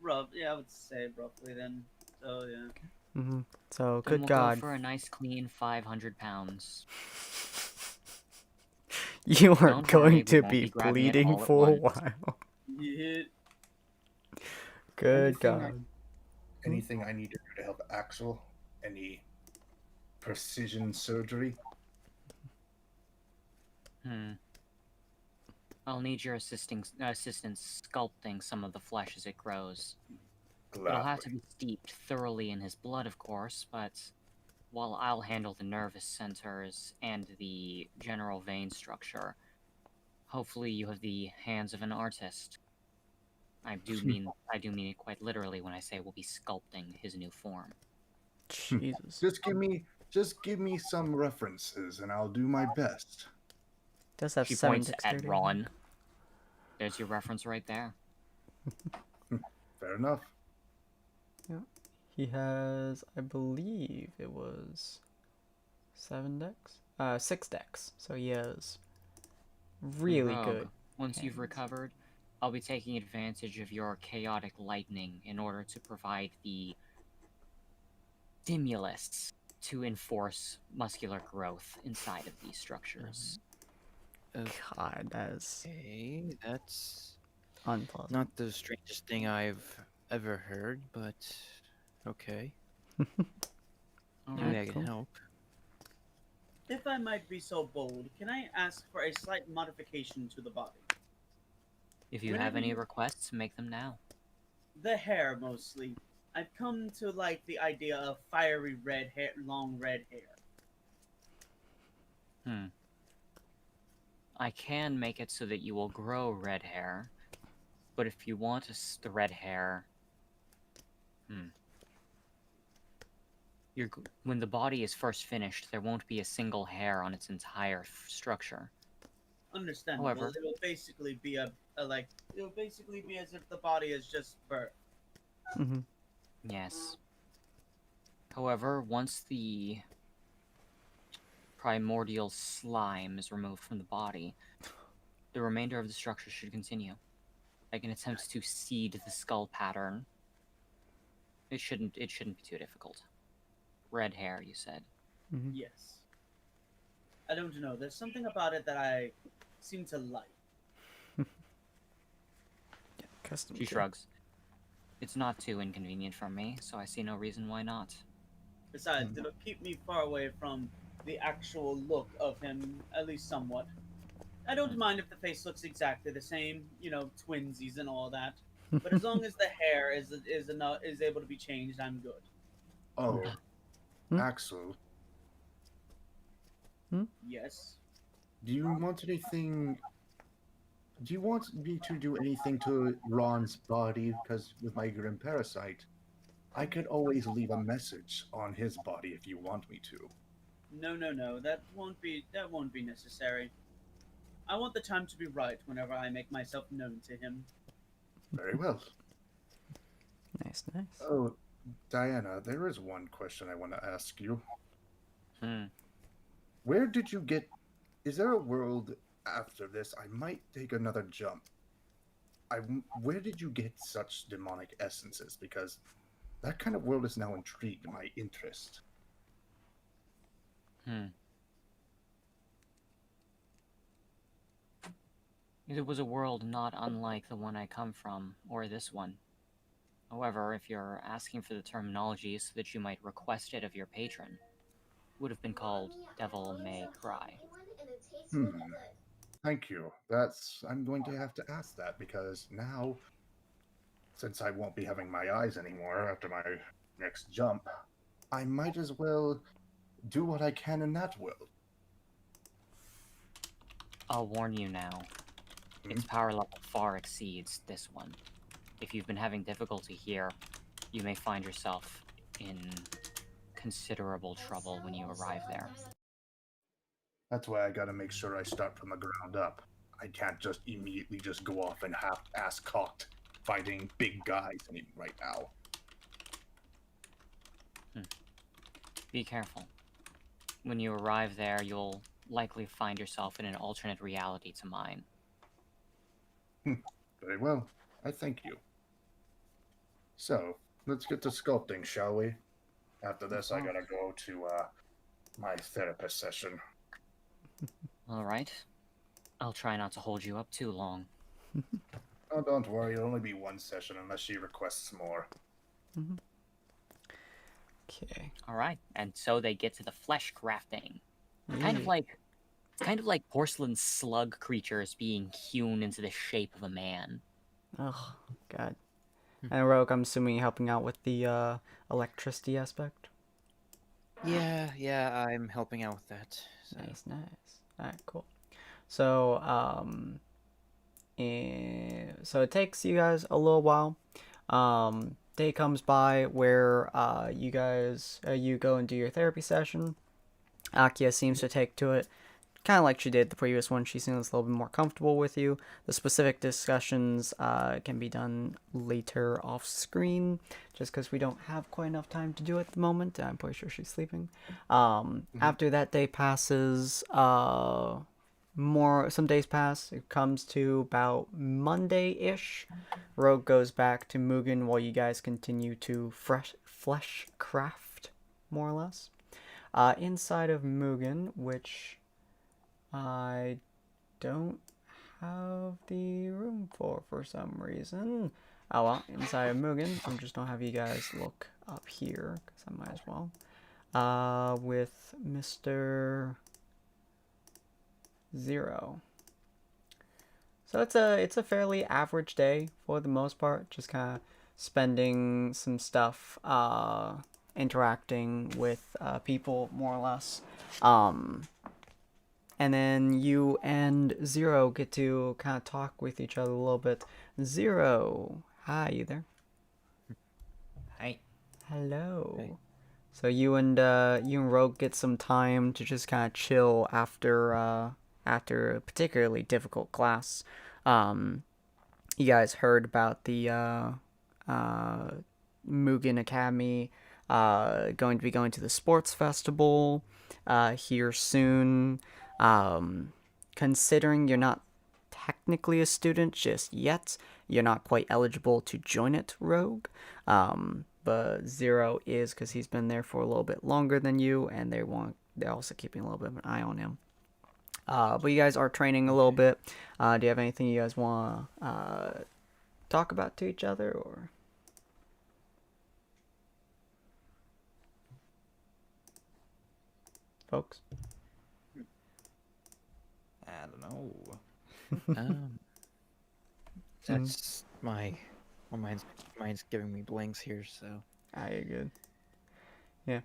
Rough. Yeah, I would say roughly then. So yeah. So, Then good we'll God. go for a nice clean 500 pounds. You are Don't going worry, we to won't be be grabbing it bleeding all at for a once. while. Yeah. Good Anything God. Anything I need to do to help Axel? Any precision surgery? I'll need your assistance sculpting some of the flesh as it grows. It'll Gladly. have to be steeped thoroughly in his blood, of course, but while I'll handle the nervous centers and the general vein structure, hopefully you have the hands of an artist. I do mean it quite literally when I say we'll be sculpting his new form. Jesus. Just give me some references and I'll do my best. Does have She 7 points at dexterity. Ron. There's your reference right there. Fair enough. He has, I believe it was 7 decks? 6 decks. So he has really Rogue, good. Once you've hands. recovered, I'll be taking advantage of your chaotic lightning in order to provide the stimulus to enforce muscular growth inside of these structures. God, that is Okay, that's unpleasant. not the strangest thing I've ever heard, but okay. Maybe Alright, I can cool. help. If I might be so bold, can I ask for a slight modification to the body? If you have Whenever any you- requests, make them now. The hair, mostly. I've come to like the idea of fiery red hair, long red hair. I can make it so that you will grow red hair, but if you want the red hair, when the body is first finished, there won't be a single hair on its entire structure. Understandable. However- It'll basically be it'll basically be as if the body is just birth. Mm-hmm. Yes. However, once the primordial slime is removed from the body, the remainder of the structure should continue. Like an attempt to seed the skull pattern. It shouldn't be too difficult. Red hair, you said. Mm-hmm. Yes. I don't know. There's something about it that I seem to like. Custom. She shrugs. It's not too inconvenient for me, so I see no reason why not. Besides, it'll keep me far away from the actual look of him, at least somewhat. I don't mind if the face looks exactly the same, you know, twinsies and all that. But as long as the hair is able to be changed, I'm good. Oh, Hmm? Axel, Yes. do you want anything? Do you want me to do anything to Ron's body? Because with my Grim Parasite, I could always leave a message on his body if you want me to. No. That won't be necessary. I want the time to be right whenever I make myself known to him. Very well. Nice. Oh, Diana, there is one question I want to ask you. Where did you get... Is there a world after this? I might take another jump. Where did you get such demonic essences? Because that kind of world has now intrigued my interest. It was a world not unlike the one I come from, or this one. However, if you're asking for the terminology so that you might request it of your patron, it would have been called Devil May Cry. Thank you. I'm going to have to ask that because now, since I won't be having my eyes anymore after my next jump, I might as well do what I can in that world. I'll warn you now. Its power level far exceeds this one. If you've been having difficulty here, you may find yourself in considerable trouble when you arrive there. That's why I gotta make sure I start from the ground up. I can't just immediately just go off and half-ass cocked fighting big guys right now. Be careful. When you arrive there, you'll likely find yourself in an alternate reality to mine. Very well. I thank you. So, let's get to sculpting, shall we? After this, I gotta go to my therapist session. Alright. I'll try not to hold you up too long. Oh, don't worry. It'll only be one session unless she requests more. Okay. Alright, and so they get to the flesh grafting. Kind of like porcelain slug creatures being hewn into the shape of a man. Oh, God. And Rogue, I'm assuming you're helping out with the electricity aspect? Yeah, I'm helping out with that. So. Nice. Alright, cool. So, so it takes you guys a little while. Day comes by where you go and do your therapy session. Akia seems to take to it, kind of like she did the previous one. She seems a little bit more comfortable with you. The specific discussions can be done later off screen, just because we don't have quite enough time to do it at the moment. I'm pretty sure she's sleeping. After that day passes, some days pass. It comes to about Monday-ish. Rogue goes back to Mugen while you guys continue to flesh craft, more or less. Inside of Mugen, which I don't have the room for some reason. Oh well, inside of Mugen, I'm just gonna have you guys look up here, because I might as well. With Mr. Zero. So it's a fairly average day for the most part, just kind of spending some stuff, interacting with people, more or less. And then you and Zero get to kind of talk with each other a little bit. Zero, hi, you there? Hi. Hello. Hey. So you and Rogue get some time to just kind of chill after a particularly difficult class. You guys heard about the Mugen Academy going to be going to the sports festival here soon. Considering you're not technically a student just yet, you're not quite eligible to join it, Rogue. But Zero is, because he's been there for a little bit longer than you, and they're also keeping a little bit of an eye on him. But you guys are training a little bit. Do you have anything you guys want to talk about to each other, or? Folks? I don't know. That's my mine's giving me blinks here, so You're good. Yeah.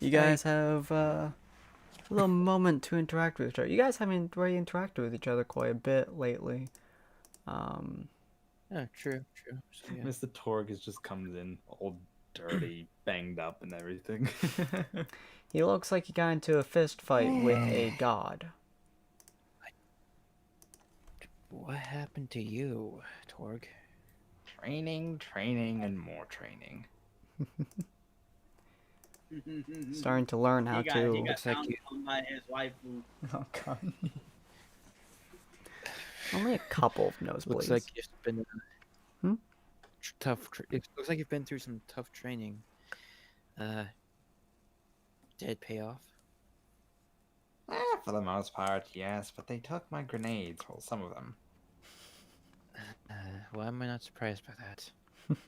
You guys have a little moment to interact with each other. You guys haven't really interacted with each other quite a bit lately. yeah, true. So, yeah. Mr. Torg just comes in all dirty, banged up, and everything. He looks like he got into a fist fight with a god. What happened to you, Torg? Training, and more training. Starting to learn how He to. got Looks like found you- by his waifu. Oh god. Only a couple of nosebleeds. Looks like you've been Hmm? It looks like you've been through some tough training. Did it pay off? For the most part, yes, but they took my grenades, well, some of them. Why am I not surprised by that?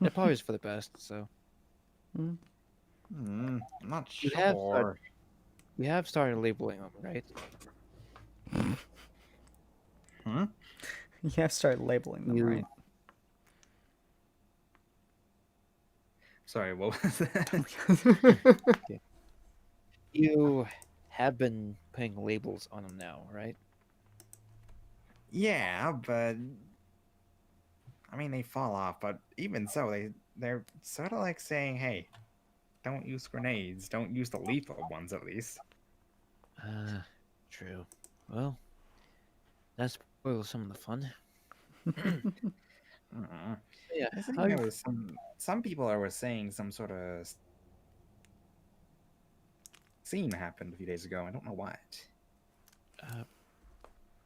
It probably was for the best. So I'm not You sure. have started labeling them, right? You have started labeling them, right? Sorry, what was that? You have been putting labels on them now, right? Yeah, but I mean they fall off. But even so, they're sort of like saying, "Hey, don't use grenades. Don't use the lethal ones, at least." True. Well, that spoils some of the fun. Yeah. I think how there you- was some people were saying some sort of scene happened a few days ago. I don't know what.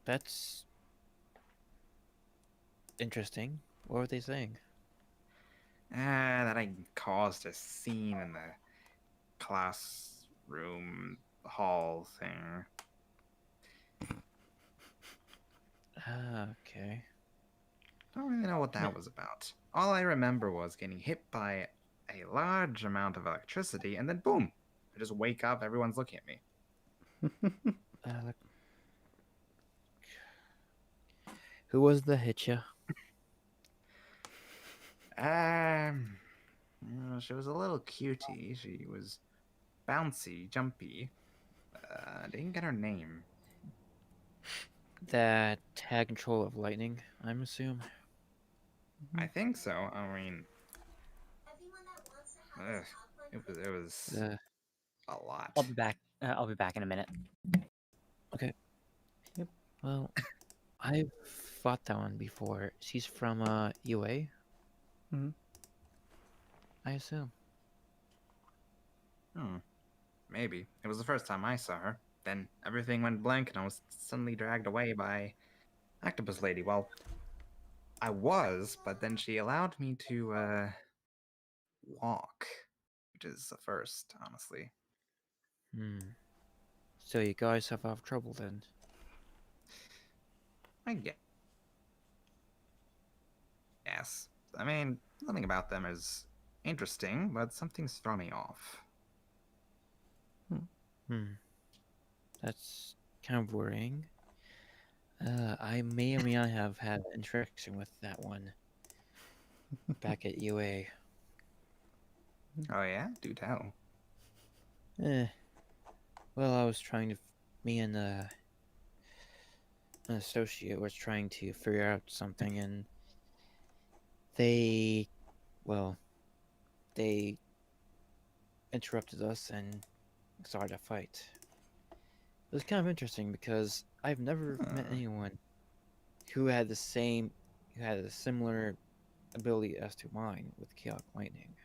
That's interesting. What were they saying? That I caused a scene in the classroom hall thing. Okay. Don't really know what that was about. All I remember was getting hit by a large amount of electricity, and then boom! I just wake up, everyone's looking at me. Who was the hit ya? She was a little cutie. She was bouncy, jumpy. Didn't get her name. That had control of lightning, I'm assuming. I think so. I mean, it was Uh, a lot. I'll be back. I'll be back in a minute. Okay. Well, I've fought that one before. She's from UA, Mhm. I assume. Maybe. It was the first time I saw her. Then everything went blank and I was suddenly dragged away by Octopus Lady. Well, I was, but then she allowed me to walk, which is a first, honestly. So you guys have had trouble then? I guess. I mean, nothing about them is interesting, but something's thrown me off. That's kind of worrying. I may or may not have had an interaction with that one back at UA. Oh yeah? Do tell. Well, I was trying to. Me and an associate was trying to figure out something, and they interrupted us and started a fight. It was kind of interesting because I've never met anyone who had a similar ability as to mine with chaotic lightning.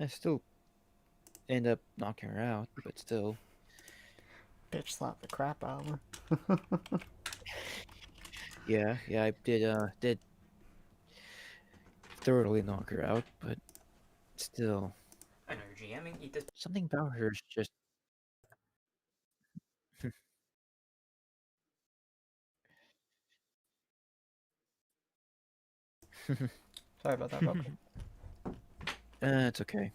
I still end up knocking her out, but still. Bitch slap the crap out of her. Yeah, I did thoroughly knock her out, but still. I know you're GMing. Eat this. Something about her is just. Sorry about that, Bob. It's okay.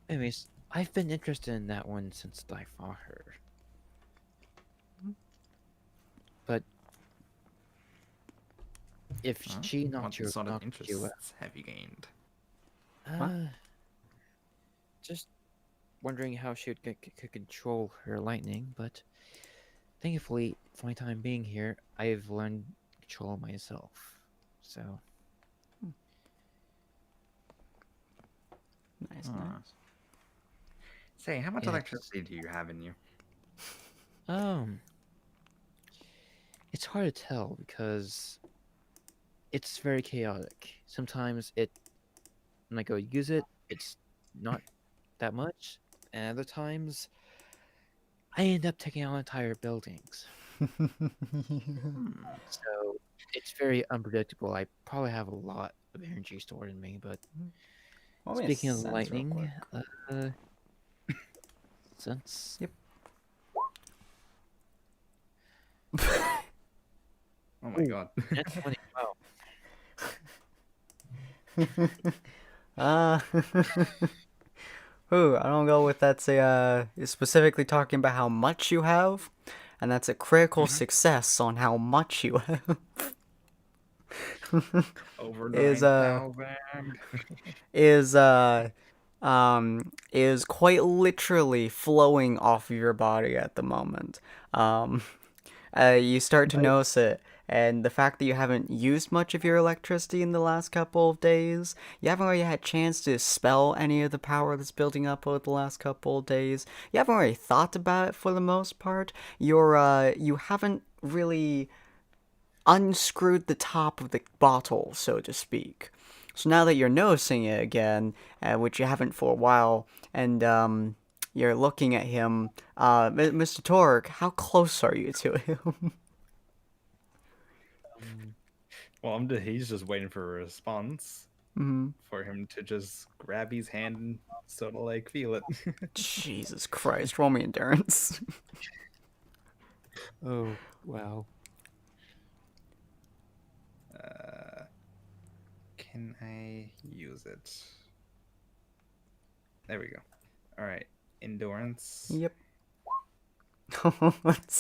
Anyways, I've been interested in that one since I fought her. But if she knocked What you, sort of knocked you interests have you gained? just wondering how she could control her lightning, but thankfully, for my time being here, I've learned to control myself. So. Nice. Say, how much Yeah, electricity do you have in you? It's hard to tell because it's very chaotic. Sometimes when I go use it, it's not that much, and other times I end up taking out entire buildings. So it's very unpredictable. I probably have a lot of energy stored in me, but speaking of lightning, since Yep. Oh my god. that's funny. Wow. Ooh, I don't go with that's is specifically talking about how much you have, and that's a critical success on how much you have. Over is 9,000. is quite literally flowing off of your body at the moment. You start to notice it, and the fact that you haven't used much of your electricity in the last couple of days, you haven't really had a chance to spell any of the power that's building up over the last couple of days. You haven't really thought about it for the most part. You haven't really unscrewed the top of the bottle, so to speak. So now that you're noticing it again, which you haven't for a while, and you're looking at him, Mr. Torque, how close are you to him? Well, he's just waiting for a response. For him to just grab his hand and sort of like feel it. Jesus Christ, roll me endurance. Oh, wow. Can I use it? There we go. All right, endurance. Yep.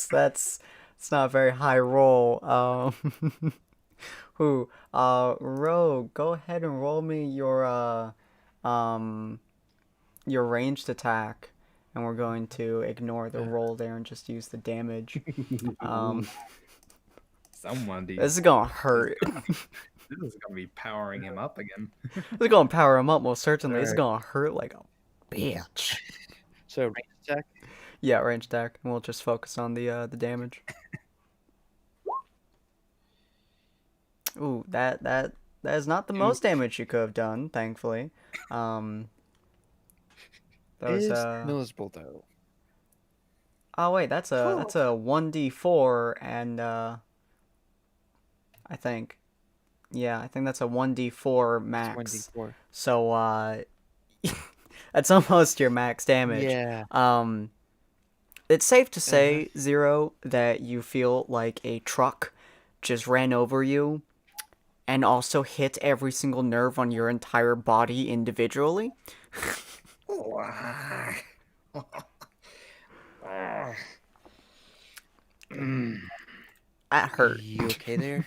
that's not a very high roll. Rogue, go ahead and roll me your ranged attack, and we're going to ignore the roll there and just use the damage. Someone. This is gonna hurt. This is gonna be powering him up again. This is gonna power him up most certainly. It's gonna hurt like a bitch. So range attack. Yeah, range attack, and we'll just focus on the damage. Ooh, that is not the most damage you could have done, thankfully. That was It's noticeable though. Oh wait, that's a 1d4 and I think. Yeah, I think that's a 1d4 It's max. 1d4. So that's almost your max damage. Yeah. It's safe to say, Zero, that you feel like a truck just ran over you and also hit every single nerve on your entire body individually. That hurt. You okay there?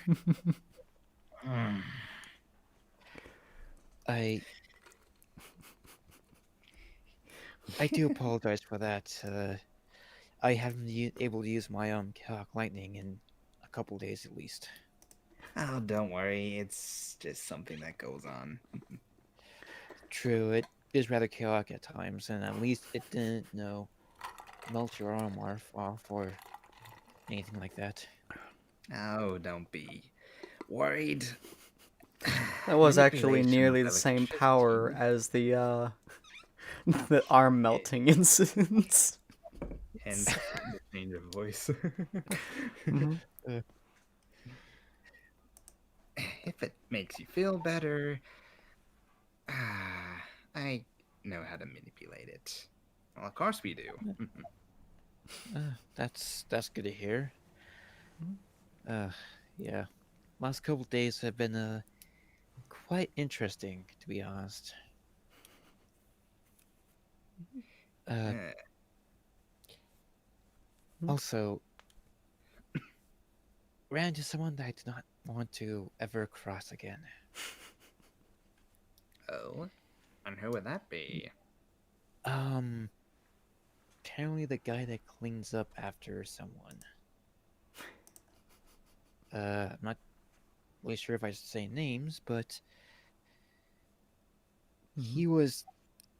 I do apologize for that. I haven't been able to use my Chaotic Lightning in a couple days at least. Oh, don't worry. It's just something that goes on. True, it is rather chaotic at times, and at least it didn't, melt your arm off or anything like that. Oh, don't be worried. That was actually Manipulation nearly the delicate same shit, power too. as the the arm melting incidents. And the change of voice. Mhm. If it makes you feel better, I know how to manipulate it. Well, of course we do. That's good to hear. Yeah. Last couple days have been quite interesting, to be honest. Also, ran into someone that I do not want to ever cross again. Oh, and who would that be? Apparently the guy that cleans up after someone. I'm not really sure if I should say names, but he was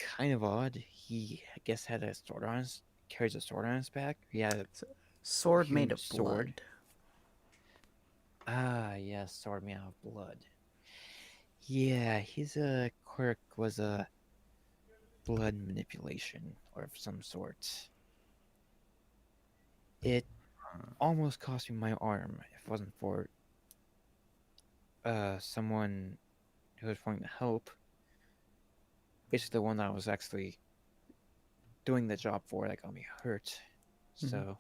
kind of odd. He, I guess, had a sword on his, carries a sword on his back. He had a Sword made huge of blood. sword. Yes, sword made out of blood. Yeah, his quirk was a blood manipulation or of some sort. It almost cost me my arm if it wasn't for someone who was trying to help. Basically, the one that I was actually doing the job for that got me hurt. So,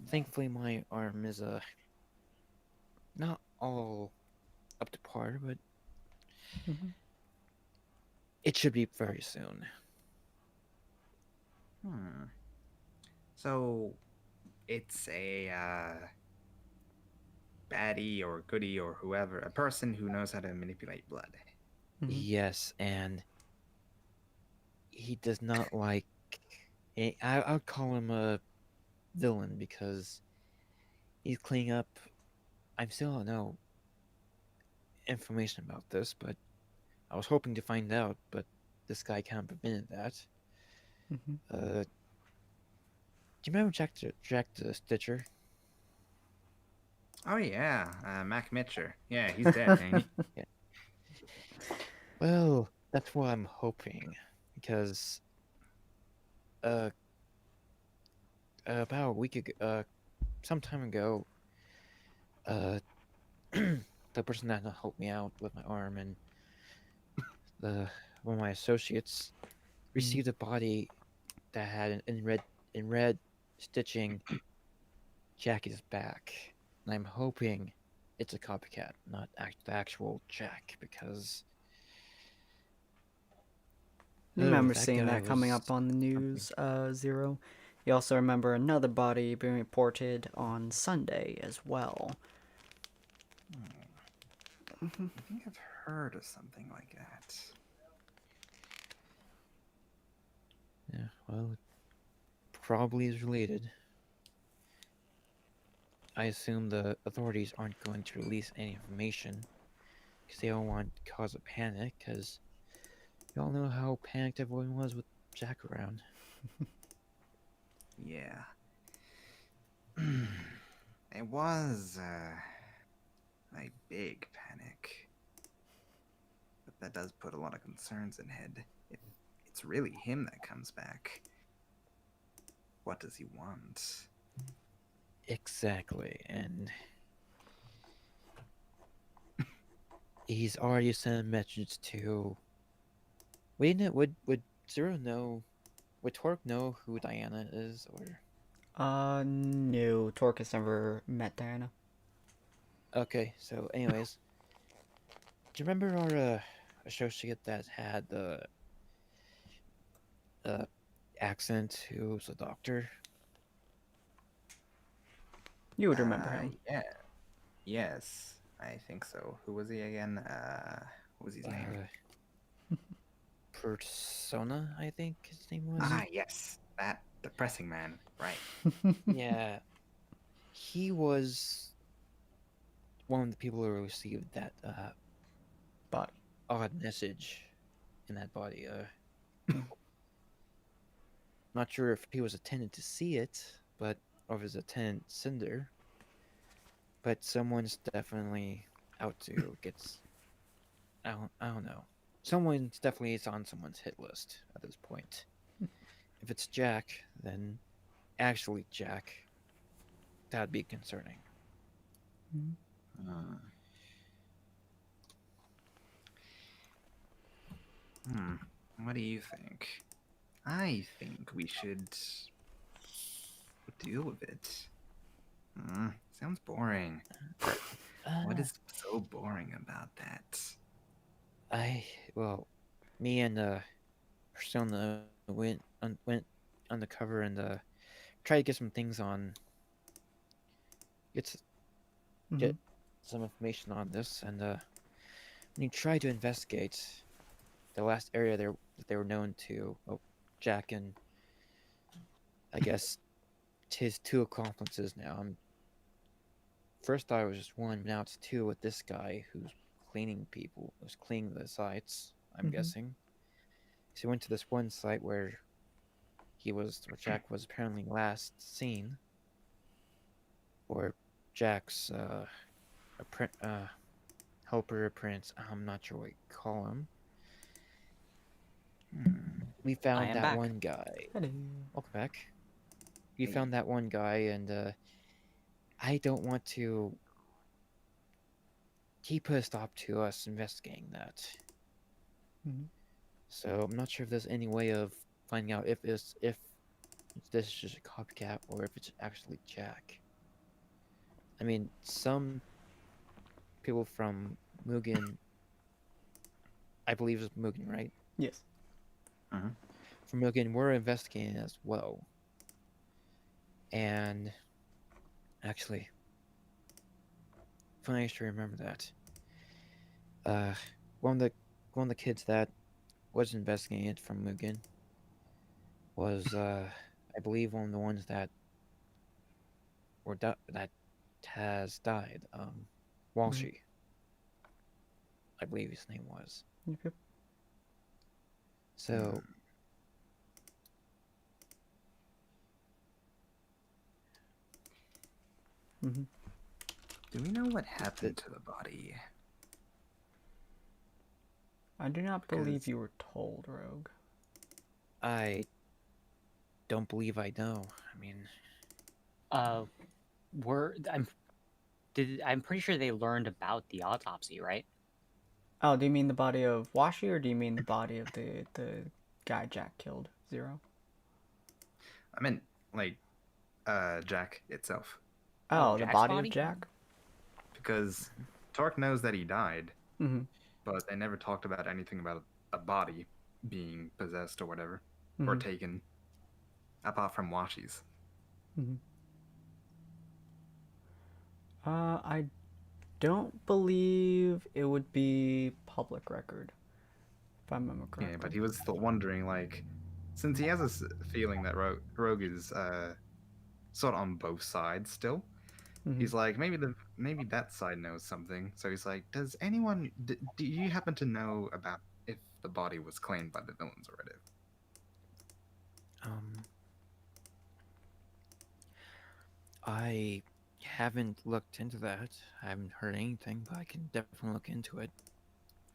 thankfully, my arm is not all up to par, but it should be very soon. So, it's a baddie or goodie or whoever, a person who knows how to manipulate blood. Yes, and he does not like. I would call him a villain because he's cleaning up. I still don't know information about this, but I was hoping to find out, but this guy kind of prevented that. Do you remember Jack the Stitcher? Oh yeah, Mac Mitcher. Yeah, he's dead, ain't he? Yeah. Well, that's what I'm hoping, because about a week ago, some time ago, the person that helped me out with my arm and one of my associates received a body that had in red stitching Jackie's back, and I'm hoping it's a copycat, not the actual Jack, because I remember that seeing guy that coming was up on the news, Zero. You also remember another body being reported on Sunday as well. I think I've heard of something like that. Yeah, well, it probably is related. I assume the authorities aren't going to release any information because they don't want to cause a panic, because you all know how panicked everyone was with Jack around. Yeah. It was a big panic. But that does put a lot of concerns in head. If it's really him that comes back, what does he want? Exactly, and he's already sent a message to. Wait, would Zero know? Would Torque know who Diana is, or? No, Torque has never met Diana. Okay, so anyways, do you remember our associate that had the accent who was a doctor? You would remember him. Yeah. Yes, I think so. Who was he again? What was his name? Persona, I think his name was. Ah, yes, that depressing man. Right. Yeah, he was one of the people who received that But odd message in that body. Not sure if he was attended to see it, but or if his attendant Cinder. But someone's definitely out to get. I don't know. Someone's definitely is on someone's hit list at this point. If it's Jack, then actually Jack, that'd be concerning. What do you think? I think we should deal with it. Sounds boring. What is so boring about that? Me and Persona went undercover and tried to get some things on. Get some information on this, and when you try to investigate the last area that they were known to, Jack and I guess his two accomplices now. First thought it was just one, but now it's two with this guy who's cleaning the sites, I'm guessing. So he went to this one site where Jack was apparently last seen, or Jack's helper, apprentice, I'm not sure what you call him. We found that back. one guy. Hello. Welcome back. We found that one guy, and I don't want to. He put a stop to us investigating that. So I'm not sure if there's any way of finding out if this is just a copycat or if it's actually Jack. I mean, some people from Mugen, I believe it's Mugen, right? Yes. From Mugen, we're investigating as well. And actually, funny I should remember that. One of the kids that was investigating it from Mugen was I believe one of the ones that that has died. Walshy. I believe his name was. Yep. So Do we know what happened to the body? I do not believe you were told, Rogue. I don't believe I know. I mean, I'm pretty sure they learned about the autopsy, right? Oh, do you mean the body of Washi, or do you mean the body of the guy Jack killed, Zero? I meant like Jack itself. Oh, the Jack's body body? of Jack? Because Torque knows that he died, Mm-hmm. but they never talked about anything about a body being possessed or whatever, or taken, apart from Washi's. I don't believe it would be public record, if I remember correctly. Yeah, but he was still wondering, like, since he has this feeling that Rogue is sort of on both sides still. He's like, maybe that side knows something. So he's like, do you happen to know about if the body was claimed by the villains already? Um, I haven't looked into that. I haven't heard anything, but I can definitely look into it.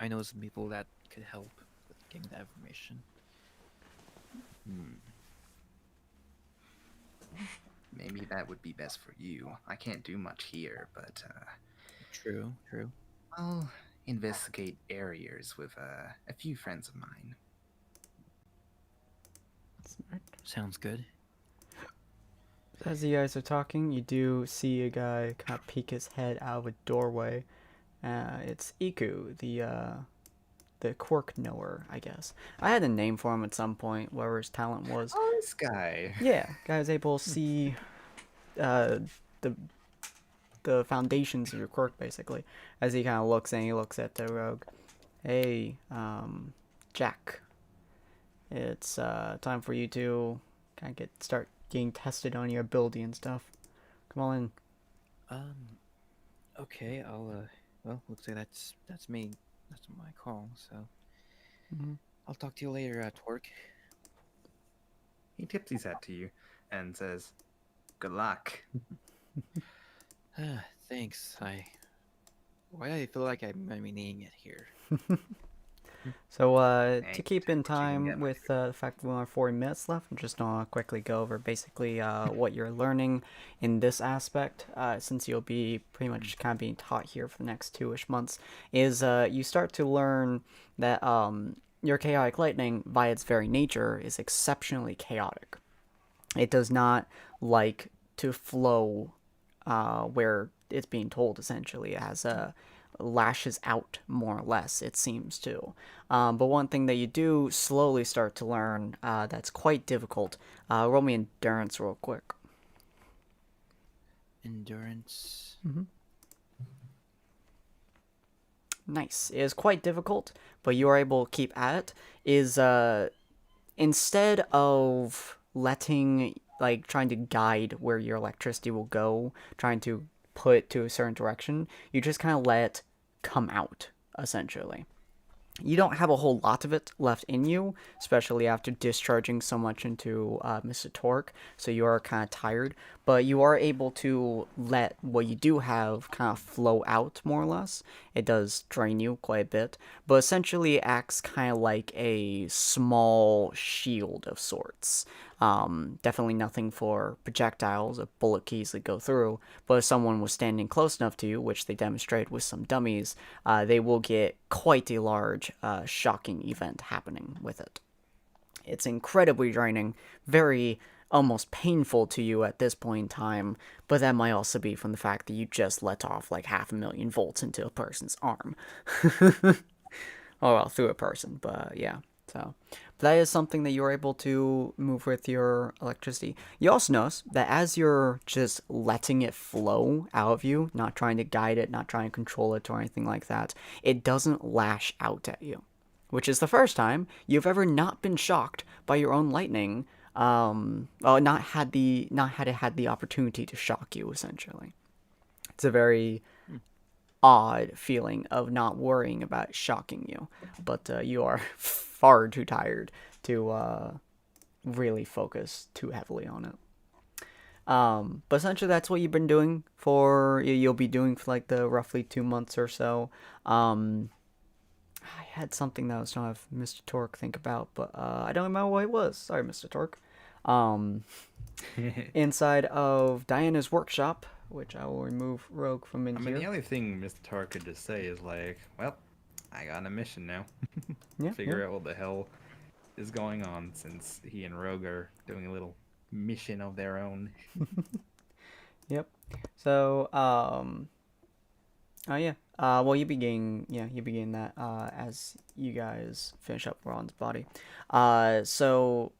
I know some people that could help with getting that information. Hmm. Maybe that would be best for you. I can't do much here, but True, true. I'll investigate areas with a few friends of mine. Sounds good. As you guys are talking, you do see a guy kind of peek his head out of a doorway. It's Iku, the quirk knower, I guess. I had a name for him at some point, whatever his talent was. Oh, this guy. Yeah, guy was able to see the foundations of your quirk, basically. As he kind of looks and he looks at the rogue. Hey, Jack. It's time for you to kind of start getting tested on your ability and stuff. Come on in. Okay, well, looks like that's me. That's my call, so Mhm. I'll talk to you later, Twerk. He tips his hat to you and says, "Good luck." Thanks. Why do I feel like I might be needing it here? So, to Hey, keep in take what you can time get, my with the fact that we only have 40 minutes left, I'm just gonna quickly go over basically what you're learning in this aspect, since you'll be pretty much kind of being taught here for the next 2-ish months, is you start to learn that your chaotic lightning, by its very nature, is exceptionally chaotic. It does not like to flow where it's being told, essentially. It has lashes out, more or less, it seems to. But one thing that you do slowly start to learn that's quite difficult. Roll me endurance real quick. Endurance. Nice. It is quite difficult, but you are able to keep at it. Is instead of letting, like, trying to guide where your electricity will go, trying to put it to a certain direction, you just kind of let it come out, essentially. You don't have a whole lot of it left in you, especially after discharging so much into Mr. Torque, so you are kind of tired, but you are able to let what you do have kind of flow out, more or less. It does drain you quite a bit, but essentially it acts kind of like a small shield of sorts. Definitely nothing for projectiles or bullet keys that go through, but if someone was standing close enough to you, which they demonstrate with some dummies, they will get quite a large, shocking event happening with it. It's incredibly draining, very almost painful to you at this point in time, but that might also be from the fact that you just let off like 500,000 volts into a person's arm. Oh, well, through a person, but yeah. So, but that is something that you're able to move with your electricity. You also notice that as you're just letting it flow out of you, not trying to guide it, not trying to control it or anything like that, it doesn't lash out at you, which is the first time you've ever not been shocked by your own lightning. Well, not had it had the opportunity to shock you. Essentially, it's a very odd feeling of not worrying about shocking you, but you are far too tired to really focus too heavily on it. But essentially that's what you've been doing you'll be doing for like the roughly 2 months or so. I had something that I was trying to have Mr. Torque think about, but I don't remember what it was. Sorry, Mr. Torque. Inside of Diana's workshop, which I will remove Rogue from in I here. mean, the only thing Mr. Tar could just say is like, well, I got a mission now. Yeah, Figure out what the hell is going on, since he and Rogue are doing a little mission of their own. Yep. So, oh yeah. Well, you begin that as you guys finish up Ron's body. So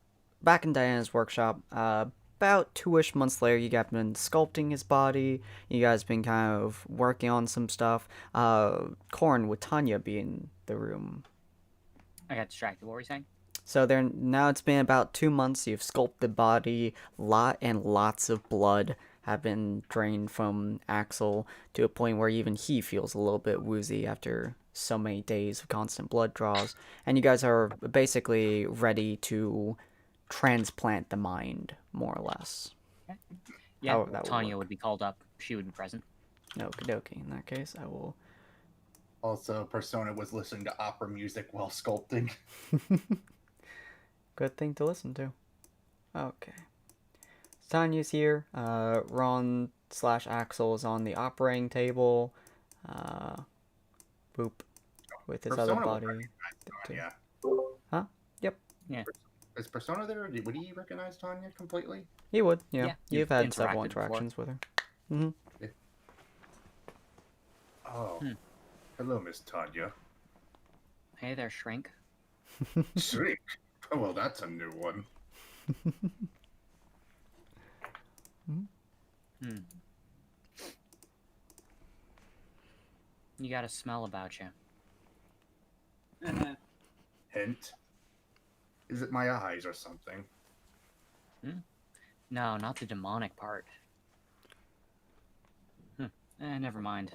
back in Diana's workshop, about 2-ish months later, you guys been sculpting his body. You guys been kind of working on some stuff. Corn, would Tanya be in the room? I got distracted. What were you saying? So now it's been about 2 months. You've sculpted the body, lots of blood have been drained from Axel to a point where even he feels a little bit woozy after so many days of constant blood draws. And you guys are basically ready to transplant the mind, more or less. Yeah, How that would Tanya work. would be called up. She would be present. Okie dokie. In that case, I will. Also, Persona was listening to opera music while sculpting. Good thing to listen to. Okay. Tanya's here. Ron / Axel is on the operating table. Boop. With his other Persona would body. recognize Tanya. Huh? Yep. Is Persona there? Would he recognize Tanya completely? He would, yeah. Yeah, You've you've had several interacted before. interactions with her. Mm-hmm. Oh. Hello, Miss Tanya. Hey there, Shrink. Shrink? Oh, well, that's a new one. You got a smell about you. Hint? Is it my eyes or something? No, not the demonic part. Never mind.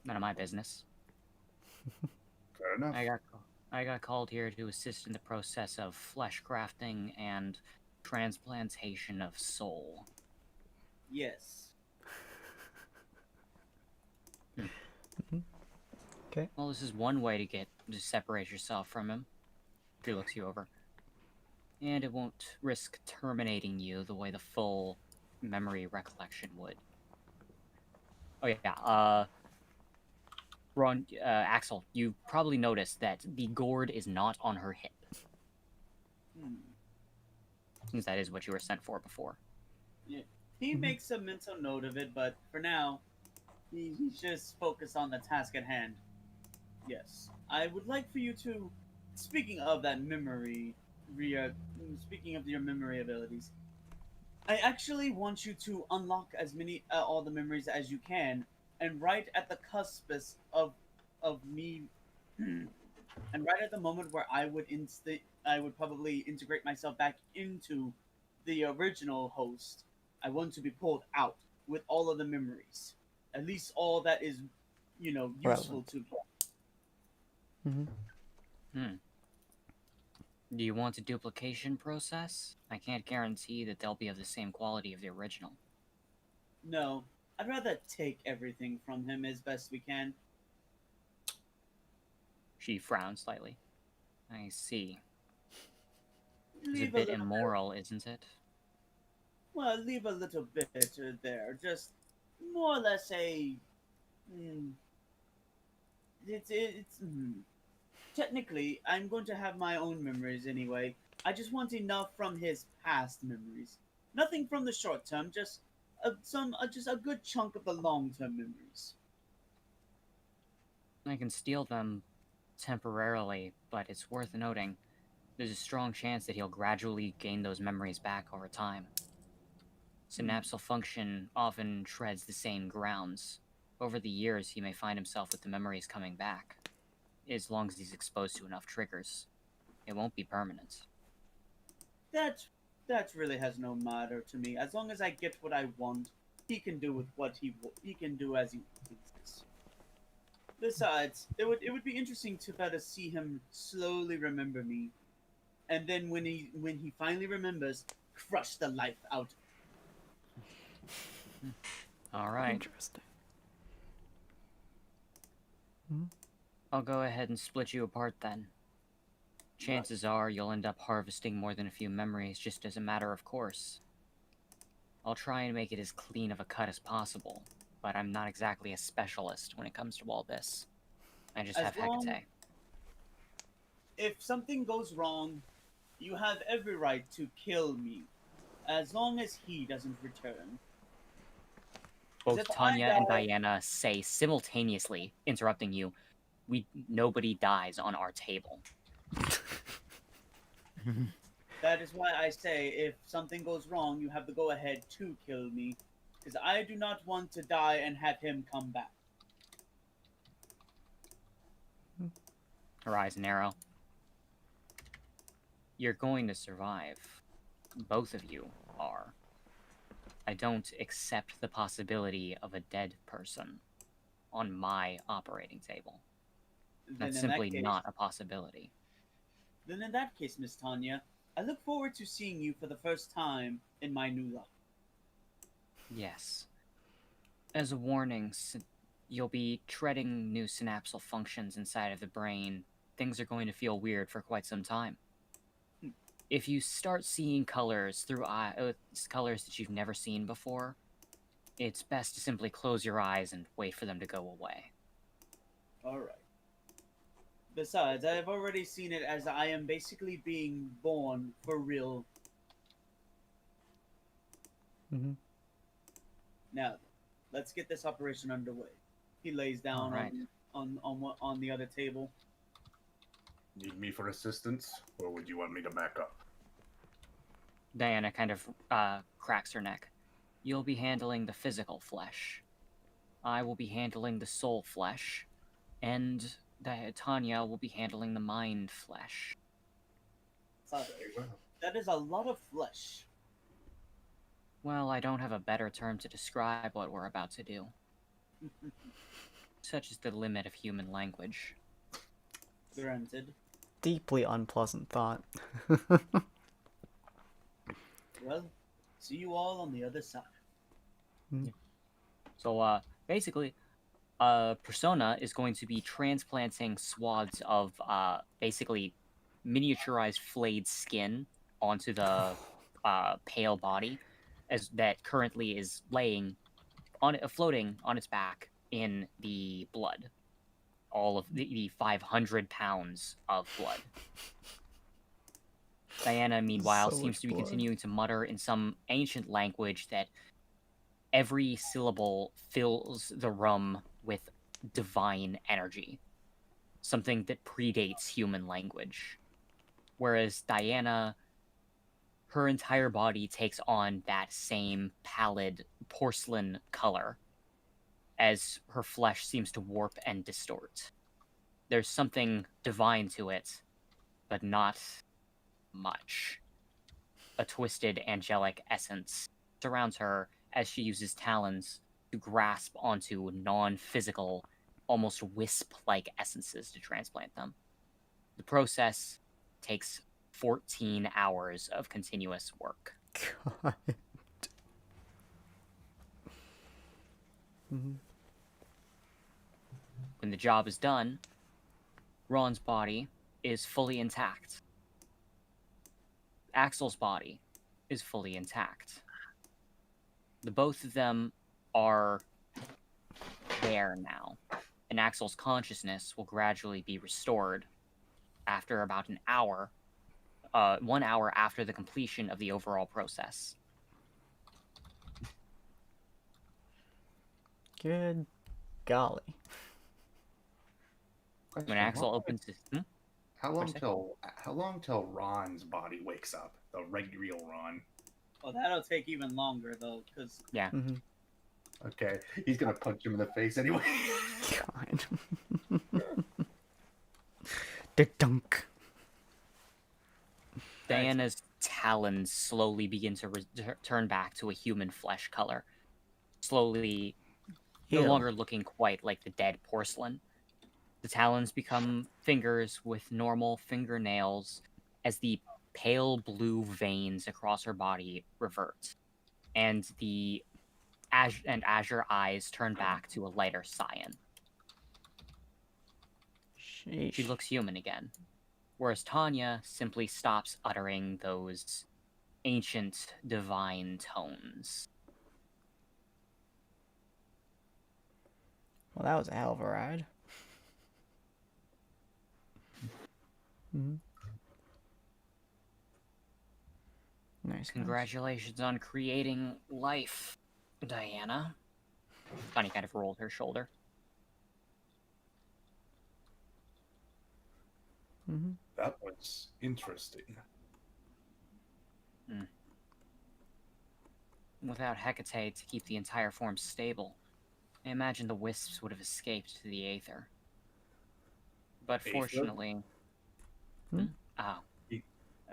None of my business. Fair enough. I got called here to assist in the process of flesh crafting and transplantation of soul. Yes. Okay. Well, this is one way to separate yourself from him. He looks you over. And it won't risk terminating you the way the full memory recollection would. Oh yeah, Ron, Axel, you probably noticed that the gourd is not on her hip. Since that is what you were sent for before. Yeah. He makes a mental note of it, but for now, he's just focused on the task at hand. Yes. I would like for you to, speaking of that memory, speaking of your memory abilities, I actually want you to unlock as many, all the memories as you can, and right at the cusp of me, and right at the moment where I would probably integrate myself back into the original host, I want to be pulled out with all of the memories, at least all that is, useful Relevant. to me. Mm-hmm. Do you want a duplication process? I can't guarantee that they'll be of the same quality of the original. No, I'd rather take everything from him as best we can. She frowned slightly. I see. It's a Leave bit little immoral, isn't it? Well, leave a little bit there. Just more or less a. Technically, I'm going to have my own memories anyway. I just want enough from his past memories. Nothing from the short term, just just a good chunk of the long term memories. I can steal them temporarily, but it's worth noting. There's a strong chance that he'll gradually gain those memories back over time. Synapsal function often treads the same grounds. Over the years, he may find himself with the memories coming back. As long as he's exposed to enough triggers. It won't be permanent. That really has no matter to me. As long as I get what I want, he can do with what he can do as he pleases. Besides, it would be interesting to better see him slowly remember me, and then when he finally remembers, crush the life out. All right. Interesting. I'll go ahead and split you apart then. Chances are you'll end up harvesting more than a few memories just as a matter of course. I'll try and make it as clean of a cut as possible, but I'm not exactly a specialist when it comes to all this. I just have Hecate. If something goes wrong, you have every right to kill me, as long as he doesn't return. Both If Tanya I and die- Diana say simultaneously, interrupting you, nobody dies on our table. That is why I say, if something goes wrong, you have the go-ahead to kill me, because I do not want to die and have him come back. Her eyes narrow. You're going to survive. Both of you are. I don't accept the possibility of a dead person on my operating table. Then That's in that simply case- not a possibility. Then in that case, Miss Tanya, I look forward to seeing you for the first time in my new life. Yes. As a warning, you'll be treading new synapsal functions inside of the brain. Things are going to feel weird for quite some time. If you start seeing colors through colors that you've never seen before, it's best to simply close your eyes and wait for them to go away. Alright. Besides, I have already seen it as I am basically being born for real. Mm-hmm. Now, let's get this operation underway. He lays down Alright. on the other table. Need me for assistance, or would you want me to back up? Diana kind of cracks her neck. You'll be handling the physical flesh. I will be handling the soul flesh. And Tanya will be handling the mind flesh. So, Very well. that is a lot of flesh. Well, I don't have a better term to describe what we're about to do. Such is the limit of human language. Granted. Deeply unpleasant thought. Well, see you all on the other side. So, basically, Persona is going to be transplanting swaths of, basically miniaturized flayed skin onto the, pale body, as that currently is laying on floating on its back in the blood. All of the 500 pounds of blood. Diana, meanwhile, So seems much to be blood. continuing to mutter in some ancient language that every syllable fills the room with divine energy. Something that predates human language. Whereas Diana, her entire body takes on that same pallid porcelain color as her flesh seems to warp and distort. There's something divine to it, but not much. A twisted angelic essence surrounds her as she uses talons to grasp onto non-physical, almost wisp-like essences to transplant them. The process takes 14 hours of continuous work. God. Mm-hmm. When the job is done, Ron's body is fully intact. Axel's body is fully intact. The both of them are there now, and Axel's consciousness will gradually be restored after about an hour, 1 hour after the completion of the overall process. Good golly. When Axel opens his... How long Sorry? till Ron's body wakes up? The real Ron. Oh, that'll take even longer though, because Yeah. Mm-hmm. Okay, he's gonna punch him in the face anyway. God. The dunk. Diana's talons slowly begin to turn back to a human flesh color. Slowly, no Ew. longer looking quite like the dead porcelain. The talons become fingers with normal fingernails as the pale blue veins across her body revert. And the azure eyes turn back to a lighter cyan. Sheesh. She looks human again. Whereas Tanya simply stops uttering those ancient divine tones. Well, that was a hell of a ride. Mm-hmm. Nice. Congratulations on creating life, Diana. Tanya kind of rolled her shoulder. Mm-hmm. That was interesting. Without Hecate to keep the entire form stable, I imagine the wisps would have escaped to the aether. But Aether? fortunately... Hmm? Oh.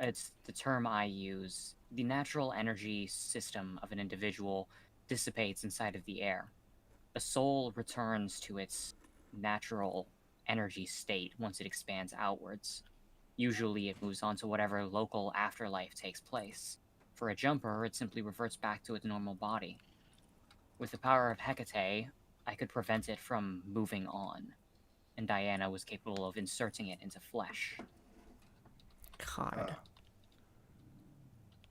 It's the term I use. The natural energy system of an individual dissipates inside of the air. A soul returns to its natural energy state once it expands outwards. Usually it moves on to whatever local afterlife takes place. For a jumper, it simply reverts back to its normal body. With the power of Hecate, I could prevent it from moving on, and Diana was capable of inserting it into flesh. God.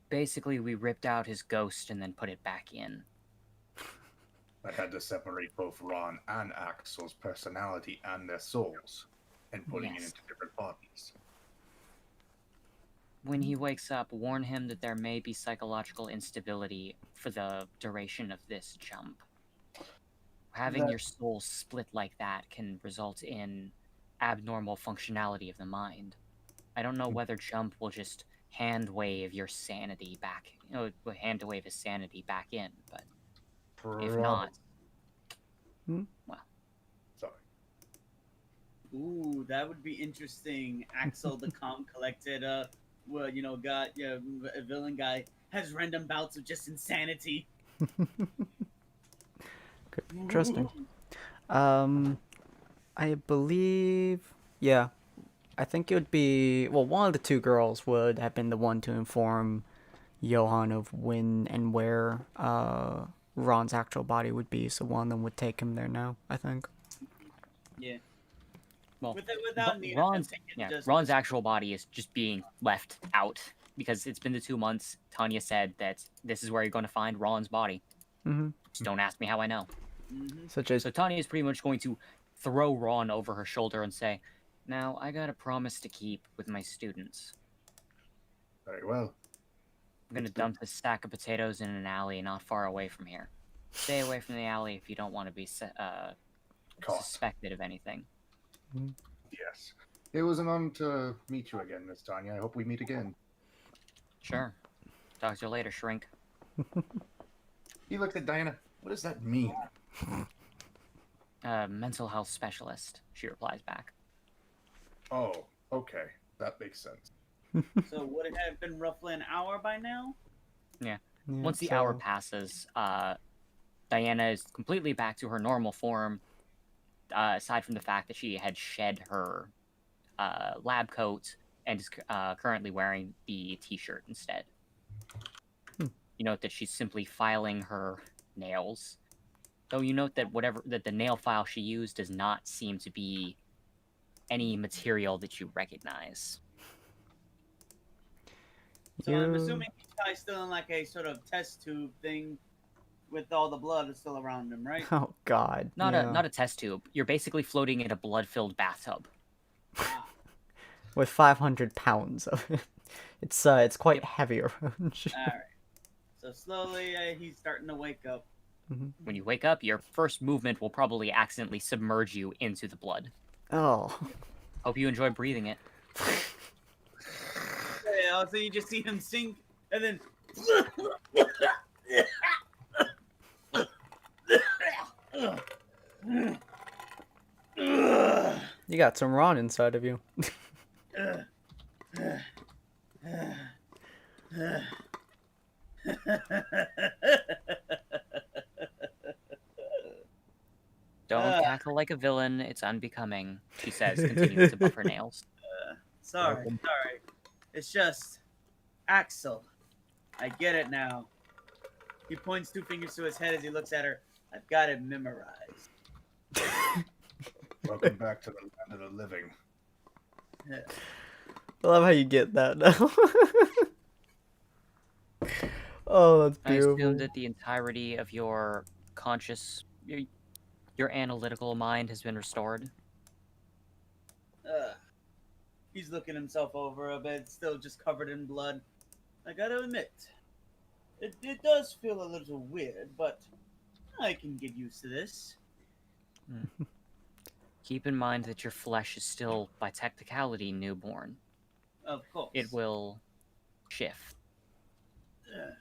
Basically, we ripped out his ghost and then put it back in. I had to separate both Ron and Axel's personality and their souls, and putting it Yes. into different bodies. When he wakes up, warn him that there may be psychological instability for the duration of this jump. Having your soul split like that can result in abnormal functionality of the mind. I don't know whether Jump will just hand wave your sanity back, hand wave his sanity back in, but if not, well. Sorry. Ooh, that would be interesting. Axel, the calm, collected, well, a villain guy has random bouts of just insanity. Could be interesting. I believe, yeah, I think it would be, well, one of the two girls would have been the one to inform Johan of when and where Ron's actual body would be, so one of them would take him there now, I think. Yeah. Well, Without needing Ron's, to take it, yeah, just Ron's actual body is just being left out because it's been the 2 months. Tanya said that this is where you're going to find Ron's body. Mm-hmm. Just don't ask me how I know. Such as, So Tanya is pretty much going to throw Ron over her shoulder and say, "Now I got a promise to keep with my students. Very well. I'm gonna dump this sack of potatoes in an alley not far away from here. Stay away from the alley if you don't want to be Caught. suspected of anything." Yes. It was an honor to meet you again, Miss Tanya. I hope we meet again. Sure. Talk to you later, Shrink. He looked at Diana. What does that mean? Mental health specialist, she replies back. Oh, okay. That makes sense. So would it have been roughly an hour by now? yeah, Once the hour so- passes, Diana is completely back to her normal form, aside from the fact that she had shed her lab coat and is currently wearing the t-shirt instead. You note that she's simply filing her nails. Though you note that the nail file she used does not seem to be any material that you recognize. So I'm assuming he's probably still in like a sort of test tube thing with all the blood that's still around him, right? Oh God. Not yeah. a test tube. You're basically floating in a blood-filled bathtub. Ah, With 500 pounds of it. It's quite heavy around. all right. So slowly he's starting to wake up. When you wake up, your first movement will probably accidentally submerge you into the blood. Oh. Hope you enjoy breathing it. Yeah, so you just see him sink, and then You got some Ron inside of you. Don't cackle like a villain. It's unbecoming, she says, continuing to buff her nails. sorry. It's just Axel. I get it now. He points 2 fingers to his head as he looks at her. I've got it memorized. Welcome back to the land of the living. I love how you get that now. Oh, that's I beautiful. assume that the entirety of your conscious, your analytical mind has been restored. He's looking himself over a bit, still just covered in blood. I gotta admit, it does feel a little weird, but I can get used to this. Keep in mind that your flesh is still, by technicality, newborn. Of course. It will shift.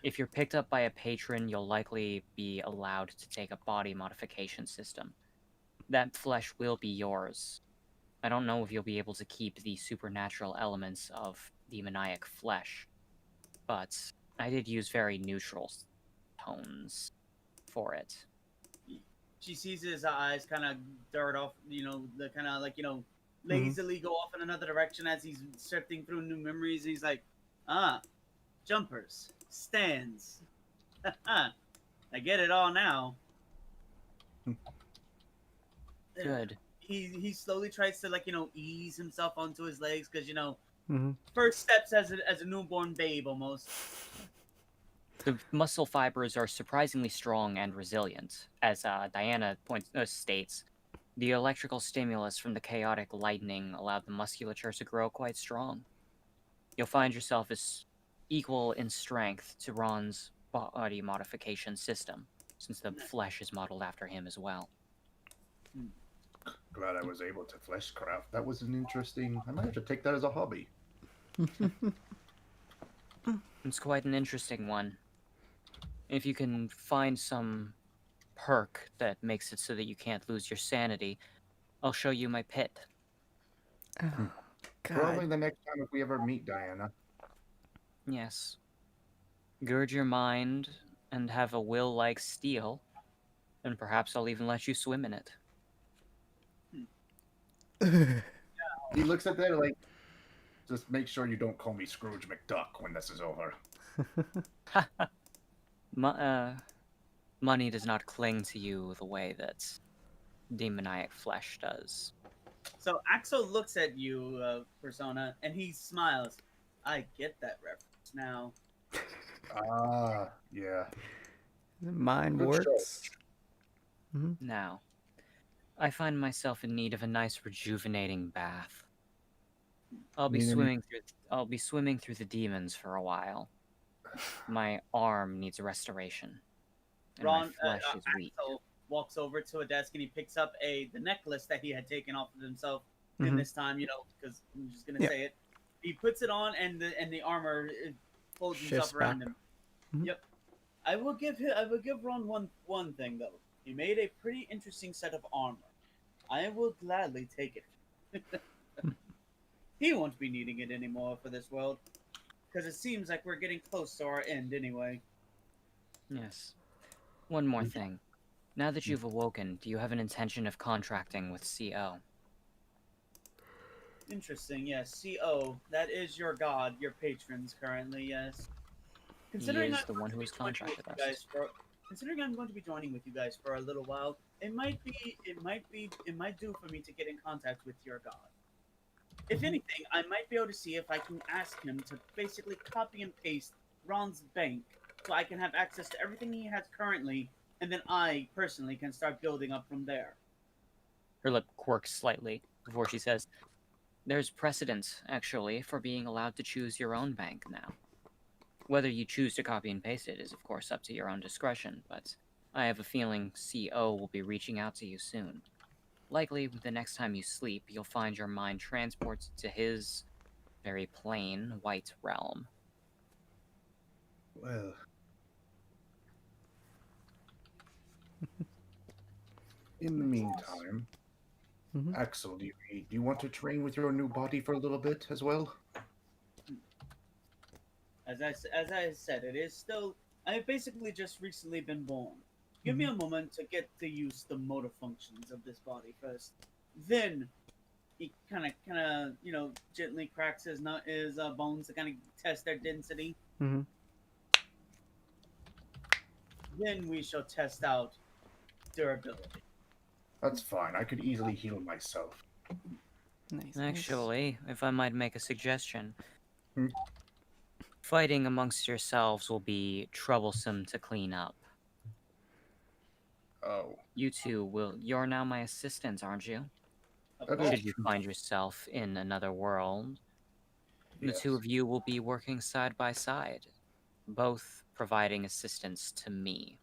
If you're picked up by a patron, you'll likely be allowed to take a body modification system. That flesh will be yours. I don't know if you'll be able to keep the supernatural elements of demoniac flesh, but I did use very neutral tones for it. She sees his eyes kind of dart off, the kind of like, lazily go off in another direction as he's sifting through new memories. He's like, jumpers, stands. I get it all now. Good. He slowly tries to, like, ease himself onto his legs because, Mm-hmm. first steps as a newborn babe almost. The muscle fibers are surprisingly strong and resilient. As Diana states, the electrical stimulus from the chaotic lightning allowed the musculature to grow quite strong. You'll find yourself as equal in strength to Ron's body modification system, since the flesh is modeled after him as well. Glad I was able to fleshcraft. That was an interesting. I might have to take that as a hobby. It's quite an interesting one. If you can find some perk that makes it so that you can't lose your sanity, I'll show you my pit. Oh, Probably God. the next time if we ever meet, Diana. Yes. Gird your mind and have a will like steel, and perhaps I'll even let you swim in it. He looks at that like, just make sure you don't call me Scrooge McDuck when this is over. Money does not cling to you the way that demoniac flesh does. So Axel looks at you, Persona, and he smiles. I get that reference now. Ah, yeah. Mind Good works. Now, I find myself in need of a nice rejuvenating bath. I'll be swimming through the demons for a while. My arm needs restoration. And my flesh is weak. Axel walks over to a desk and he picks up the necklace that he had taken off of himself. And this time, because I'm just gonna say it, he puts it on, and the armor folds himself around him. Yep. I will give Ron one thing though. He made a pretty interesting set of armor. I will gladly take it. He won't be needing it anymore for this world, because it seems like we're getting close to our end anyway. Yes. One more thing. Now that you've awoken, do you have an intention of contracting with CO? Interesting, yes. CO, that is your god, your patrons currently, yes. He is the one who has contracted us. Considering I'm going to be joining with you guys for a little while, it might do for me to get in contact with your god. If anything, I might be able to see if I can ask him to basically copy and paste Ron's bank so I can have access to everything he has currently, and then I personally can start building up from there. Her lip quirks slightly before she says, "There's precedence, actually, for being allowed to choose your own bank now. Whether you choose to copy and paste it is, of course, up to your own discretion, but I have a feeling CO will be reaching out to you soon. Likely, the next time you sleep, you'll find your mind transported to his very plain white realm." Well. In the meantime, Axel, do you want to train with your new body for a little bit as well? As I said, it is still. I've basically just recently been born. Give me a moment to get to use the motor functions of this body first. Then he kind of gently cracks his bones to kind of test their density. Then we shall test out durability. That's fine. I could easily heal myself. Nice. Actually, if I might make a suggestion, Hmm? fighting amongst yourselves will be troublesome to clean up. Oh. You two you're now my assistants, aren't you? Should you find yourself in another world, the two of you will be working side by side, both providing assistance to me.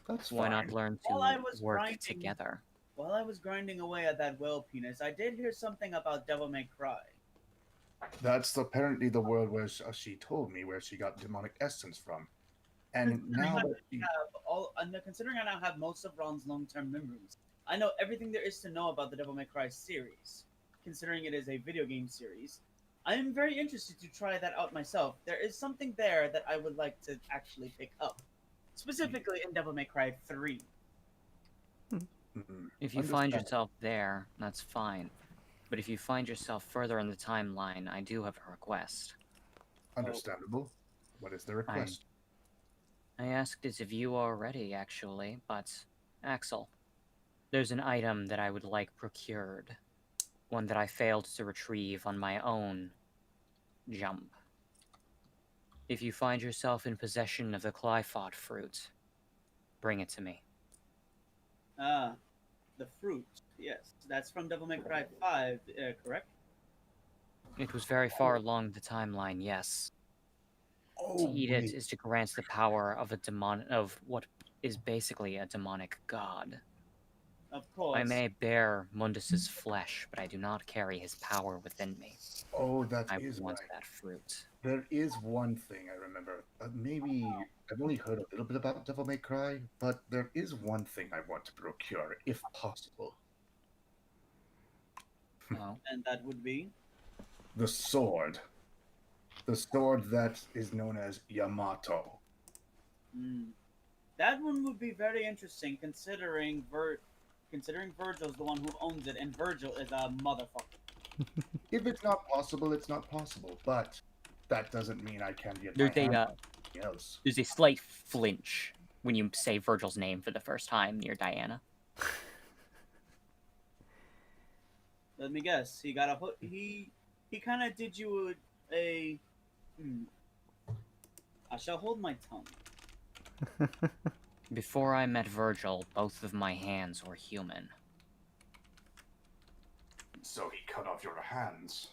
That's Why not fine. learn to work together? While I was grinding away at that whale penis, I did hear something about Devil May Cry. That's apparently the world where she told me where she got demonic essence from. And now that considering I now have most of Ron's long-term memories, I know everything there is to know about the Devil May Cry series. Considering it is a video game series, I am very interested to try that out myself. There is something there that I would like to actually pick up, specifically in Devil May Cry 3. If you find yourself there, that's fine. But if you find yourself further in the timeline, I do have a request. Understandable. What is the request? I asked it of you already, actually, but Axel, there's an item that I would like procured. One that I failed to retrieve on my own jump. If you find yourself in possession of the Clyphot fruit, bring it to me. The fruit. Yes, that's from Devil May Cry 5, correct? It was very far along the timeline, yes. Oh, To eat wait. it is to grant the power of of what is basically a demonic god. Of course. I may bear Mundus's flesh, but I do not carry his power within me. Oh, that I is want right. that fruit. There is one thing I remember. Maybe I've only heard a little bit about Devil May Cry, but there is one thing I want to procure, if possible. Oh, And that would be? The sword. The sword that is known as Yamato. That one would be very interesting, considering Virgil's the one who owns it, and Virgil is a motherfucker. If it's not possible, it's not possible. But that doesn't mean I can't get my there's hand a on something else. there's a slight flinch when you say Virgil's name for the first time near Diana. Let me guess. He got a hook. He kind of did you a. I shall hold my tongue. Before I met Virgil, both of my hands were human. So he cut off your hands.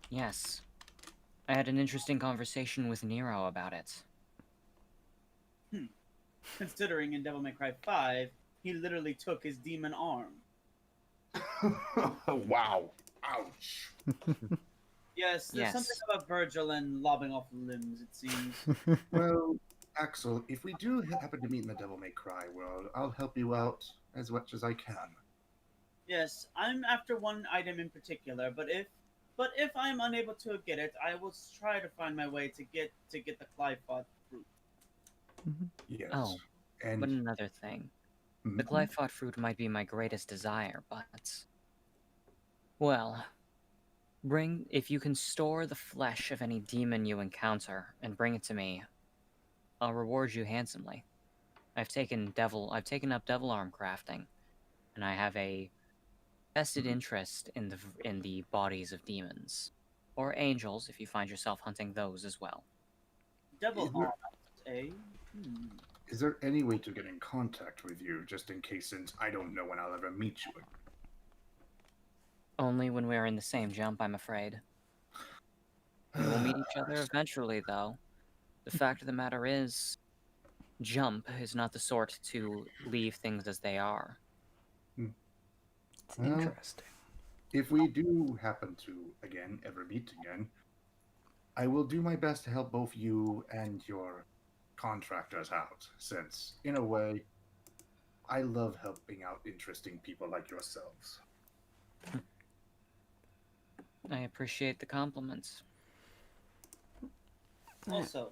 Yes. I had an interesting conversation with Nero about it. Considering in Devil May Cry 5, he literally took his demon arm. Wow. Ouch. Yes, there's something about Virgil and lobbing off limbs, it seems. Well, Axel, if we do happen to meet in the Devil May Cry world, I'll help you out as much as I can. Yes, I'm after one item in particular, but if I'm unable to get it, I will try to find my way to get the Clyphot fruit. Yes. Oh, and but another thing. The Glyphot fruit might be my greatest desire, but... Well, if you can store the flesh of any demon you encounter and bring it to me, I'll reward you handsomely. I've taken up devil arm crafting, and I have a vested interest in the bodies of demons. Or angels, if you find yourself hunting those as well. Devil arm, eh? Is there any way to get in contact with you, just in case, since I don't know when I'll ever meet you again? Only when we're in the same jump, I'm afraid. We will meet each other eventually, though. The fact of the matter is, Jump is not the sort to leave things as they are. It's interesting. If we do happen to, again, ever meet again, I will do my best to help both you and your contractors out, since, in a way, I love helping out interesting people like yourselves. I appreciate the compliments. Also,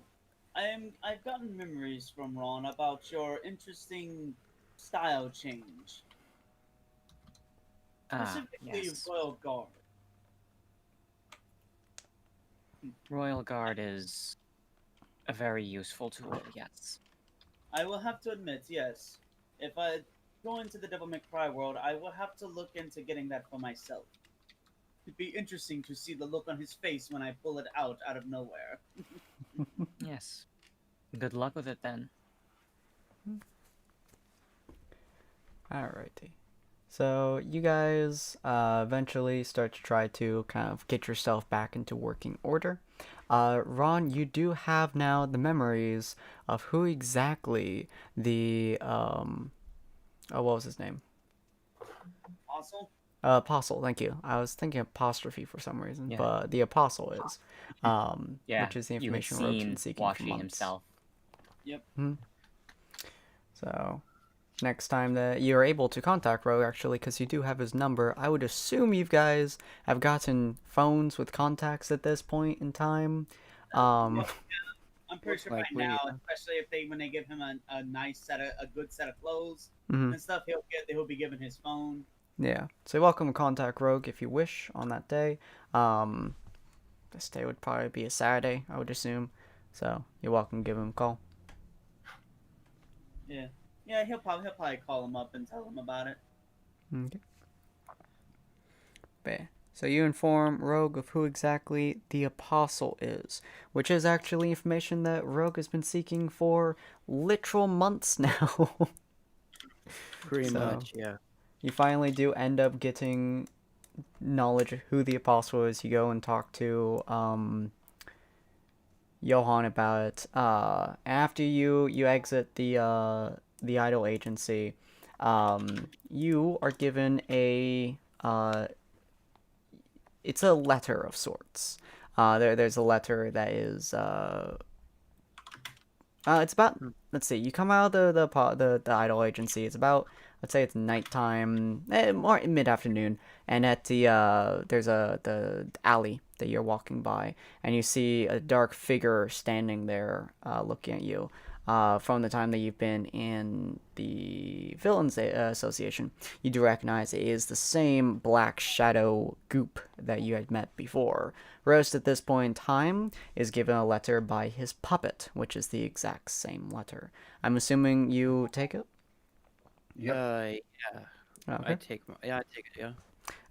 I've gotten memories from Ron about your interesting style change. Specifically, yes. Royal Guard. Royal Guard is a very useful tool, yes. I will have to admit, yes. If I go into the Devil May Cry world, I will have to look into getting that for myself. It'd be interesting to see the look on his face when I pull it out of nowhere. Yes. Good luck with it, then. Alrighty. So you guys eventually start to try to kind of get yourself back into working order. Ron, you do have now the memories of who exactly the what was his name? Also, Apostle, thank you. I was thinking apostrophe for some reason, Yeah. but the apostle is, Yeah, which is the you had information Rogue's been seen seeking for Washi months. himself. So, next time that you're able to contact Rogue, actually, because you do have his number, I would assume you guys have gotten phones with contacts at this point in time. I'm pretty Most sure by likely, now, yeah. especially when they give him a nice a good set of clothes Mhm. and stuff, he'll be given his phone. Yeah. So you're welcome to contact Rogue if you wish on that day. This day would probably be a Saturday, I would assume. So you're welcome to give him a call. Yeah, he'll probably call him up and tell him about it. Okay. But, so you inform Rogue of who exactly the Apostle is, which is actually information that Rogue has been seeking for literal months now. Pretty So, much, yeah. You finally do end up getting knowledge of who the Apostle is. You go and talk to Johann about it. After you exit the idol agency, you are given a it's a letter of sorts. There's a letter that is it's about, let's see, you come out of the idol agency. It's about, let's say it's nighttime, more mid-afternoon, and at the there's the alley that you're walking by, and you see a dark figure standing there, looking at you. From the time that you've been in the Villains Association, you do recognize it is the same black shadow goop that you had met before. Roast at this point in time is given a letter by his puppet, which is the exact same letter. I'm assuming you take it? Yep. Yeah. Okay. I take it,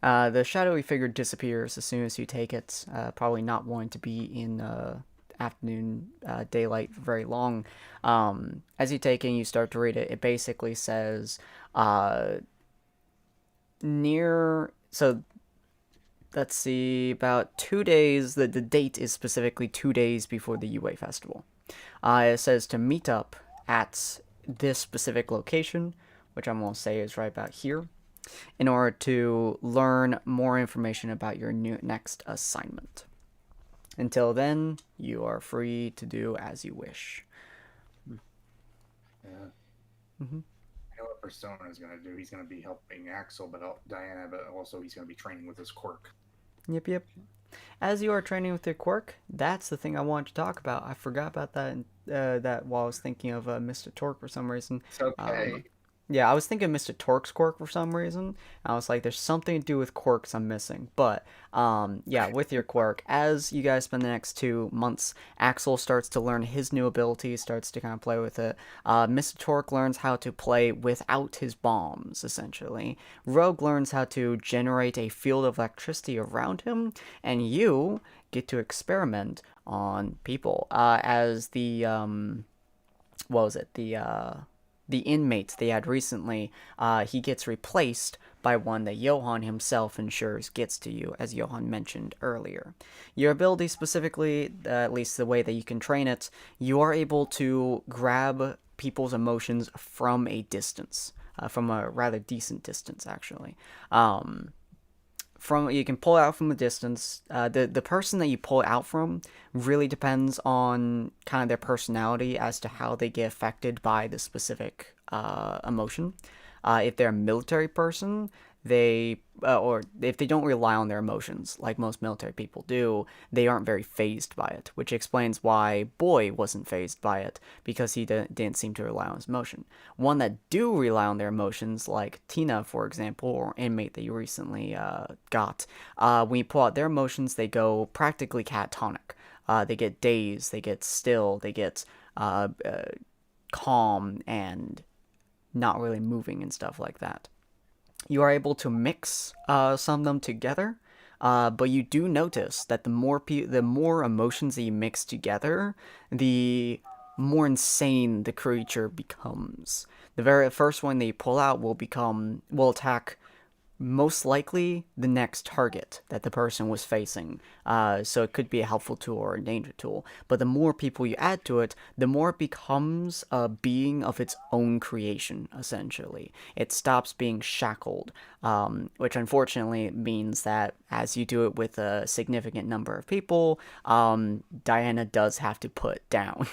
yeah. The shadowy figure disappears as soon as you take it, probably not wanting to be in afternoon daylight for very long. As you take it and you start to read it, it basically says so let's see, about 2 days, the date is specifically 2 days before the UA festival. It says to meet up at this specific location, which I'm going to say is right about here, in order to learn more information about your next assignment. Until then, you are free to do as you wish. Yeah. Mm-hmm. I know what Persona is going to do. He's going to be helping Axel, Diana, but also he's going to be training with his quirk. Yep. As you are training with your quirk, that's the thing I wanted to talk about. I forgot about that that while I was thinking of Mr. Torque for some reason. It's okay. Yeah, I was thinking Mr. Torque's quirk for some reason. I was like, there's something to do with quirks I'm missing. But, yeah, with your quirk, as you guys spend the next 2 months, Axel starts to learn his new ability, starts to kind of play with it. Mr. Torque learns how to play without his bombs, essentially. Rogue learns how to generate a field of electricity around him, and you get to experiment on people. As the, what was it, the inmate they had recently, he gets replaced by one that Johann himself ensures gets to you, as Johann mentioned earlier. Your ability specifically, at least the way that you can train it, you are able to grab people's emotions from a distance, from a rather decent distance, actually. You can pull it out from a distance. The person that you pull it out from really depends on kind of their personality as to how they get affected by the specific emotion. If they're a military person, or if they don't rely on their emotions like most military people do, they aren't very fazed by it, which explains why Boy wasn't fazed by it, because he didn't seem to rely on his emotion. One that do rely on their emotions, like Tina, for example, or inmate that you recently got, when you pull out their emotions, they go practically catatonic. They get dazed, they get still, they get calm and not really moving and stuff like that. You are able to mix some of them together, but you do notice that the more emotions that you mix together, the more insane the creature becomes. The very first one that you pull out will attack most likely the next target that the person was facing. So it could be a helpful tool or a danger tool. But the more people you add to it, the more it becomes a being of its own creation, essentially. It stops being shackled, which unfortunately means that as you do it with a significant number of people, Diana does have to put down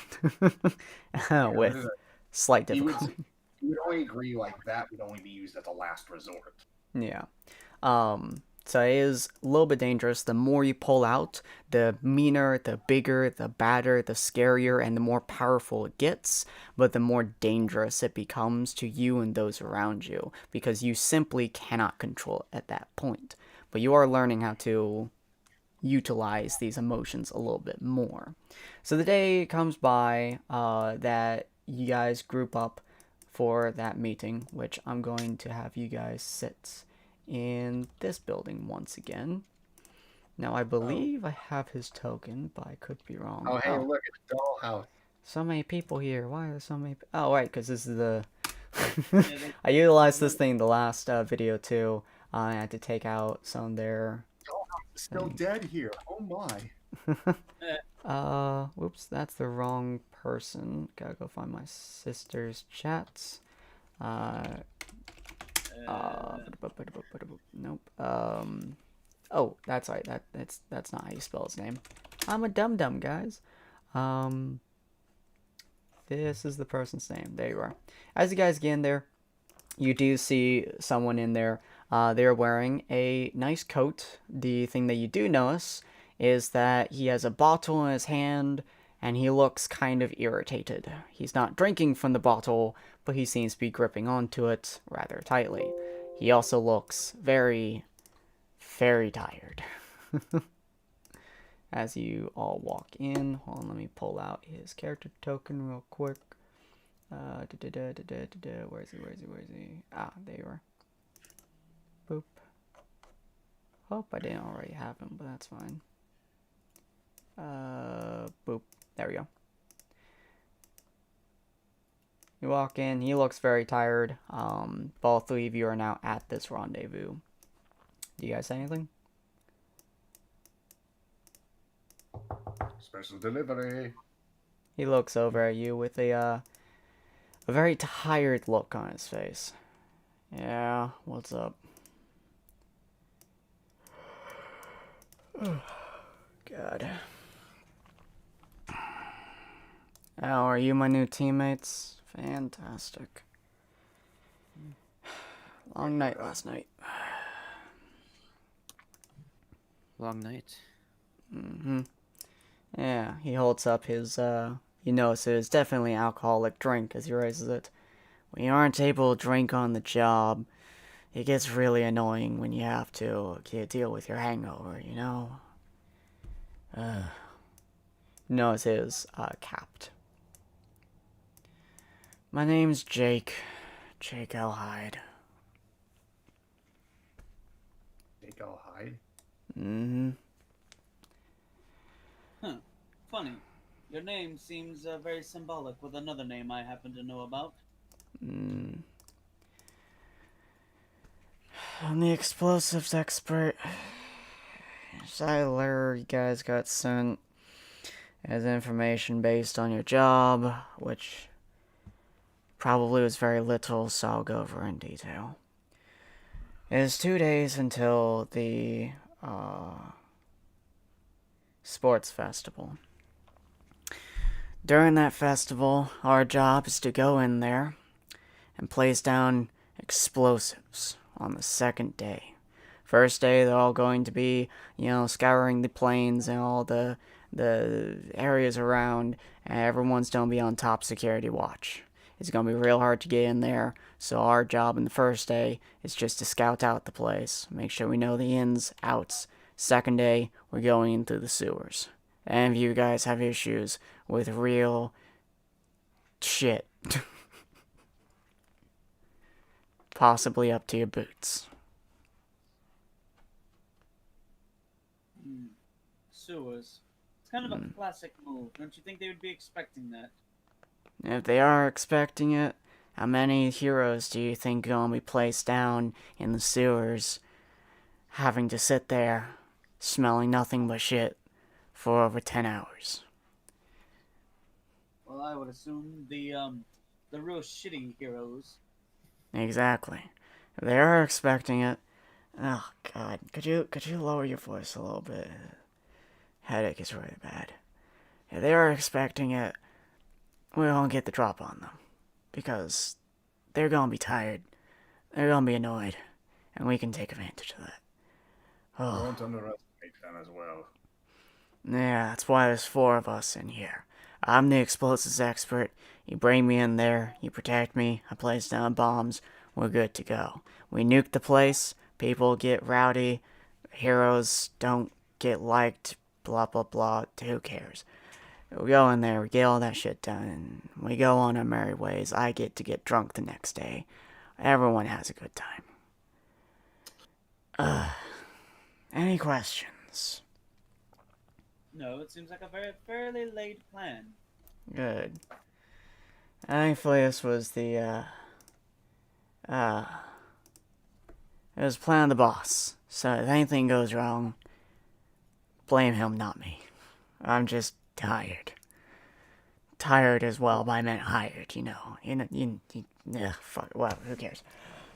with slight difficulty. You would only agree like that would only be used as a last resort. Yeah. So it is a little bit dangerous. The more you pull out, the meaner, the bigger, the badder, the scarier, and the more powerful it gets, but the more dangerous it becomes to you and those around you, because you simply cannot control it at that point. But you are learning how to utilize these emotions a little bit more. So the day comes by that you guys group up for that meeting, which I'm going to have you guys sit in this building once again. Now, I believe I have his token, but I could be wrong. Oh, hey, look, it's Dollhouse. So many people here. Why are there so many? Oh, right, because this is the... Yeah, I utilized this thing the last video, too. I had to take out some of their... Dollhouse is still dead here. Oh, my. Whoops, that's the wrong person. Gotta go find my sister's chats. Nope. Oh, that's right. That's not how you spell his name. I'm a dum-dum, guys. This is the person's name. There you are. As you guys get in there, you do see someone in there. They're wearing a nice coat. The thing that you do notice is that he has a bottle in his hand, and he looks kind of irritated. He's not drinking from the bottle, but he seems to be gripping onto it rather tightly. He also looks very, very tired. As you all walk in, hold on, let me pull out his character token real quick. Where is he? Ah, there you are. Boop. Hope I didn't already have him, but that's fine. Boop. There we go. You walk in, he looks very tired. Both of you are now at this rendezvous. Do you guys say anything? Special delivery. He looks over at you with a very tired look on his face. Yeah, what's up? God. How are you, my new teammates? Fantastic. Long night last night. Long night. Mm-hmm. Yeah, he holds up his, you notice it is definitely an alcoholic drink as he raises it. When you aren't able to drink on the job, it gets really annoying when you have to deal with your hangover, you know? Notice it is, capped. My name's Jake. Jake L. Hyde. Jake L. Hyde? Mm-hmm. Huh. Funny. Your name seems very symbolic with another name I happen to know about. I'm the explosives expert. Siler, you guys got sent as information based on your job, which probably was very little, so I'll go over in detail. It is 2 days until the sports festival. During that festival, our job is to go in there and place down explosives on the second day. First day, they're all going to be, scouring the plains and all the areas around, and everyone's going to be on top security watch. It's going to be real hard to get in there, so our job in the first day is just to scout out the place, make sure we know the ins, outs. Second day, we're going into the sewers. And if you guys have issues with real shit, possibly up to your boots. Sewers. It's kind of a classic move. Don't you think they would be expecting that? If they are expecting it, how many heroes do you think are going to be placed down in the sewers, having to sit there, smelling nothing but shit, for over 10 hours? Well, I would assume the real shitty heroes. Exactly. If they are expecting it, oh god, could you lower your voice a little bit? Headache is really bad. If they are expecting it, we won't get the drop on them. Because they're gonna be tired, they're gonna be annoyed, and we can take advantage of that. Oh, Don't underestimate them as well. yeah, that's why there's 4 of us in here. I'm the explosives expert. You bring me in there, you protect me, I place down bombs, we're good to go. We nuke the place, people get rowdy, heroes don't get liked, blah blah blah, who cares? We go in there, we get all that shit done, and we go on our merry ways. I get drunk the next day. Everyone has a good time. Any questions? No, it seems like a fairly laid plan. Good. Thankfully, this was the, it was plan of the boss. So if anything goes wrong, blame him, not me. I'm just tired. Tired as well, but I meant hired, you know. Fuck, well, who cares?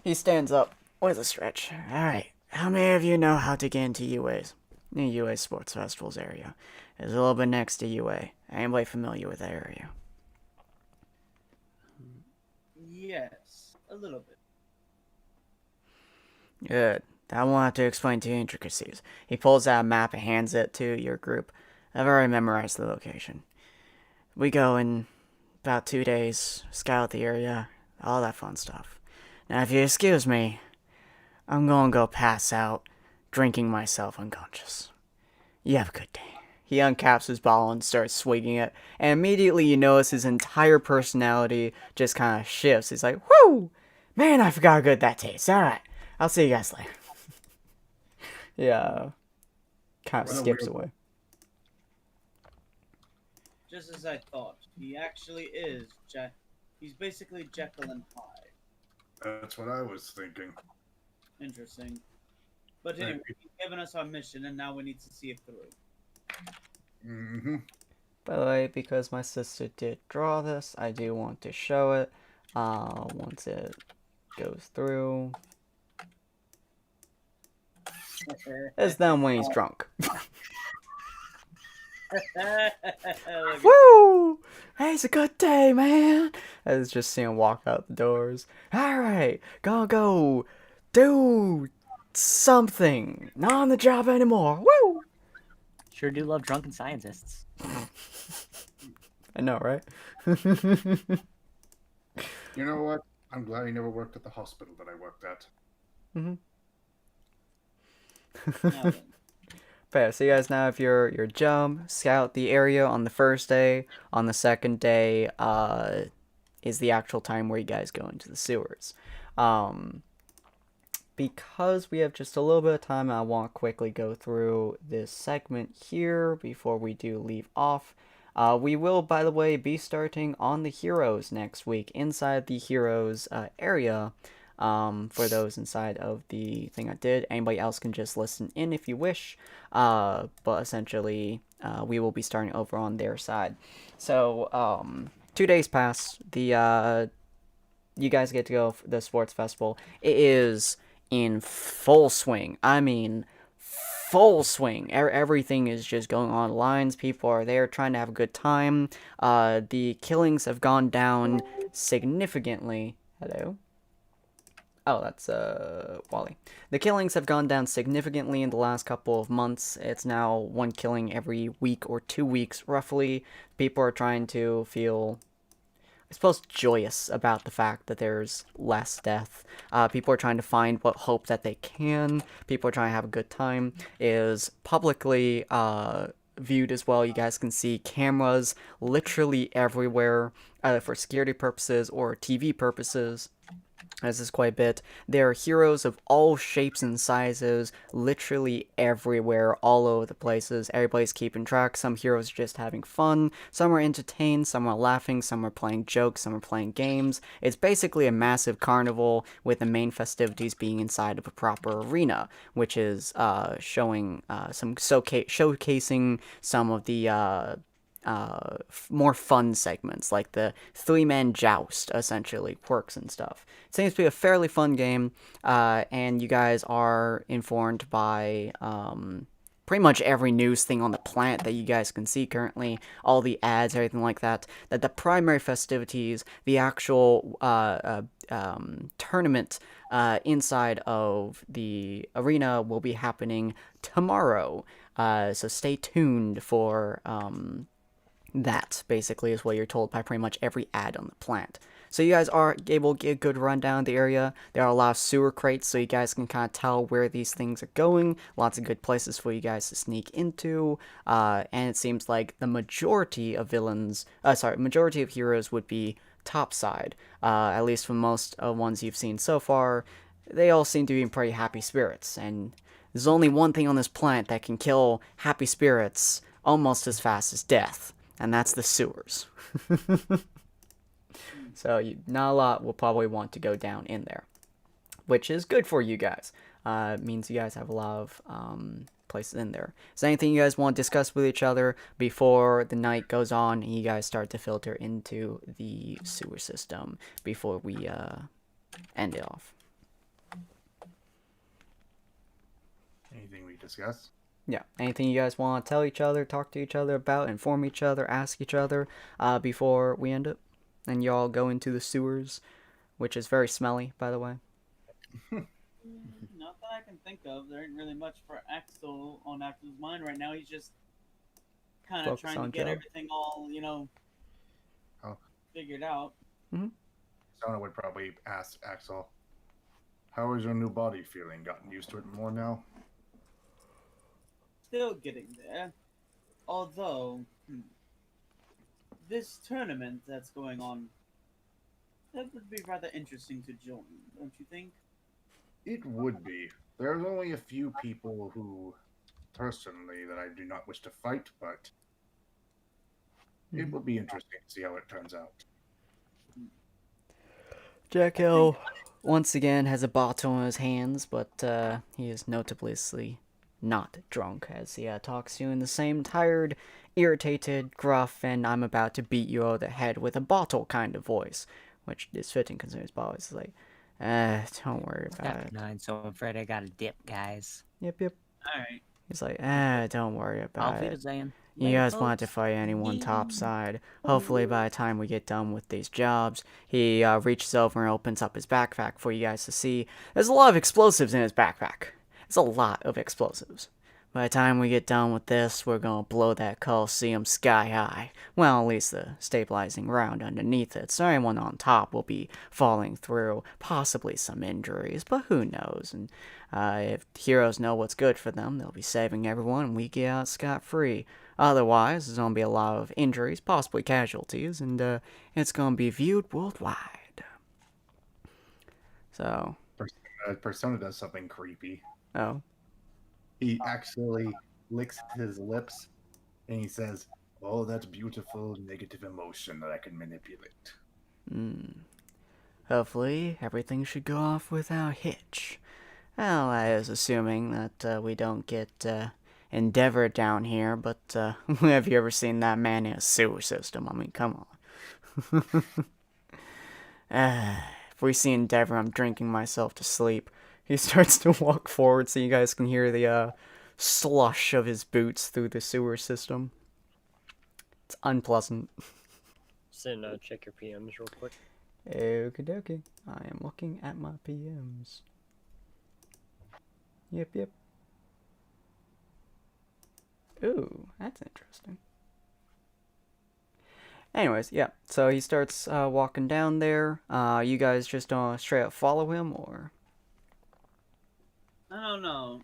He stands up with a stretch. Alright, how many of you know how to get into UA's? The UA Sports Festivals area. It's a little bit next to UA. Anybody familiar with that area? Yes, a little bit. Good. I won't have to explain too intricacies. He pulls out a map and hands it to your group. I've already memorized the location. We go in about 2 days, scout the area, all that fun stuff. Now, if you excuse me, I'm gonna go pass out, drinking myself unconscious. You have a good day. He uncaps his bottle and starts swinging it, and immediately you notice his entire personality just kind of shifts. He's like, whoo! Man, I forgot how good that tastes. Alright, I'll see you guys later. Yeah. Kind of Well, skips we're- away. Just as I thought, he actually is He's basically Jekyll and Hyde. That's what I was thinking. Interesting. But anyway, he's given us our mission, and now we need to see it through. Mm-hmm. By the way, because my sister did draw this, I do want to show it. Once it goes through. It's them when he's drunk. Look, Woo! Hey, it's a good day, man. I was just seeing him walk out the doors. Alright, gonna go do something. Not on the job anymore. Woo! Sure do love drunken scientists. I know, right? You know what? I'm glad he never worked at the hospital that I worked at. now then. But yeah, so you guys now have your jump, scout the area on the first day. On the second day, is the actual time where you guys go into the sewers. Because we have just a little bit of time, I want to quickly go through this segment here before we do leave off. We will, by the way, be starting on the heroes next week inside the heroes area. For those inside of the thing I did. Anybody else can just listen in if you wish. But essentially, we will be starting over on their side. So, 2 days pass. You guys get to go for the sports festival. It is in full swing. I mean, full swing. Everything is just going on lines. People are there trying to have a good time. The killings have gone down significantly. Hello? Oh, that's, Wally. The killings have gone down significantly in the last couple of months. It's now 1 killing every week or 2 weeks, roughly. People are trying to feel, I suppose, joyous about the fact that there's less death. People are trying to find what hope that they can. People are trying to have a good time. It is publicly, viewed as well. You guys can see cameras literally everywhere, for security purposes or TV purposes. This is quite a bit. There are heroes of all shapes and sizes, literally everywhere, all over the places. Everybody's keeping track. Some heroes are just having fun. Some are entertained. Some are laughing. Some are playing jokes. Some are playing games. It's basically a massive carnival with the main festivities being inside of a proper arena, which is showing showcasing some of the more fun segments, like the 3-man joust, essentially, quirks and stuff. It seems to be a fairly fun game, and you guys are informed by pretty much every news thing on the planet that you guys can see currently, all the ads, everything like that, that the primary festivities, the actual tournament inside of the arena will be happening tomorrow. So stay tuned for that, basically, is what you're told by pretty much every ad on the planet. So you guys are able to get a good rundown of the area. There are a lot of sewer crates, so you guys can kind of tell where these things are going. Lots of good places for you guys to sneak into. And it seems like the majority of majority of heroes would be topside. At least from most of ones you've seen so far, they all seem to be in pretty happy spirits. And there's only one thing on this planet that can kill happy spirits almost as fast as death, and that's the sewers. So not a lot will probably want to go down in there, which is good for you guys. It means you guys have a lot of places in there. Is there anything you guys want to discuss with each other before the night goes on and you guys start to filter into the sewer system before we end it off? Anything we discuss? Yeah, anything you guys want to tell each other, talk to each other about, inform each other, ask each other before we end it? And y'all go into the sewers, which is very smelly, by the way. Not that I can think of. There ain't really much for Axel on Axel's mind right now. He's just kind of Focus trying on to get job. everything all, figured out. Sona would probably ask Axel, how is your new body feeling? Gotten used to it more now? Still getting there. Although, this tournament that's going on, that would be rather interesting to join, don't you think? It would be. There's only a few people who, personally, that I do not wish to fight, but it would be interesting to see how it turns out. Jack Hill, once again, has a bottle in his hands, but he is notably not drunk as he talks to you in the same tired, irritated, gruff, and I'm about to beat you over the head with a bottle kind of voice, which is fitting considering his bottle is like, don't worry It's about after it. 9, so I'm afraid I gotta dip, guys. Yep. Alright. He's like, don't worry about Auf it. Wiedersehen. You Later, guys want to folks. fight anyone topside. Hopefully by the time we get done with these jobs, he reaches over and opens up his backpack for you guys to see. There's a lot of explosives in his backpack. There's a lot of explosives. By the time we get done with this, we're gonna blow that Coliseum sky high. Well, at least the stabilizing round underneath it, so anyone on top will be falling through, possibly some injuries, but who knows. And if heroes know what's good for them, they'll be saving everyone and we get out scot-free. Otherwise, there's gonna be a lot of injuries, possibly casualties, and it's gonna be viewed worldwide. So... Persona does something creepy. Oh. He actually licks his lips and he says, oh, that's beautiful negative emotion that I can manipulate. Hopefully, everything should go off without hitch. Well, that is assuming that we don't get Endeavor down here, but have you ever seen that man in a sewer system? I mean, come on. If we see Endeavor, I'm drinking myself to sleep. He starts to walk forward so you guys can hear the slush of his boots through the sewer system. It's unpleasant. Sin, check your PMs real quick. Okie dokie. I am looking at my PMs. Yep. Ooh, that's interesting. Anyways, yeah. So he starts walking down there. You guys just straight up follow him, or? I don't know.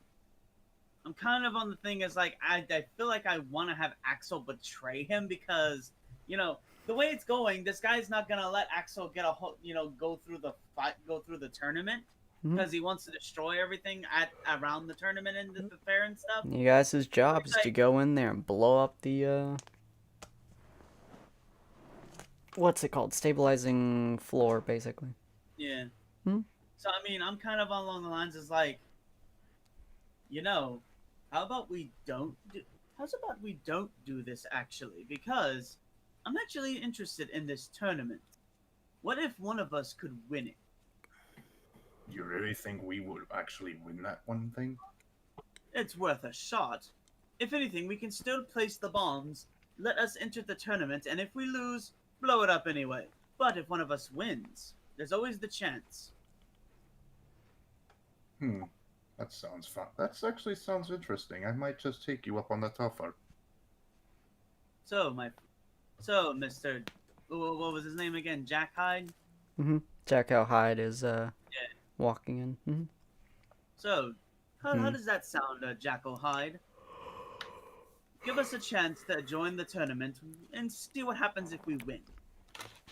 I'm kind of on the thing as like I feel like I want to have Axel betray him because the way it's going, this guy's not gonna let Axel get a whole go through the fight, go through the tournament because he wants to destroy everything around the tournament and the fair and stuff. You guys' job is to go in there and blow up the what's it called? Stabilizing floor, basically. Yeah. So I mean, I'm kind of along the lines as like, how about we don't do this actually? Because I'm actually interested in this tournament. What if one of us could win it? You really think we would actually win that one thing? It's worth a shot. If anything, we can still place the bombs. Let us enter the tournament, and if we lose, blow it up anyway. But if one of us wins, there's always the chance. That sounds fun. That actually sounds interesting. I might just take you up on that offer. So, Mr. What was his name again? Jack Hyde? Jack How Hyde is walking in. So, how does that sound, Jackal Hyde? Give us a chance to join the tournament and see what happens if we win.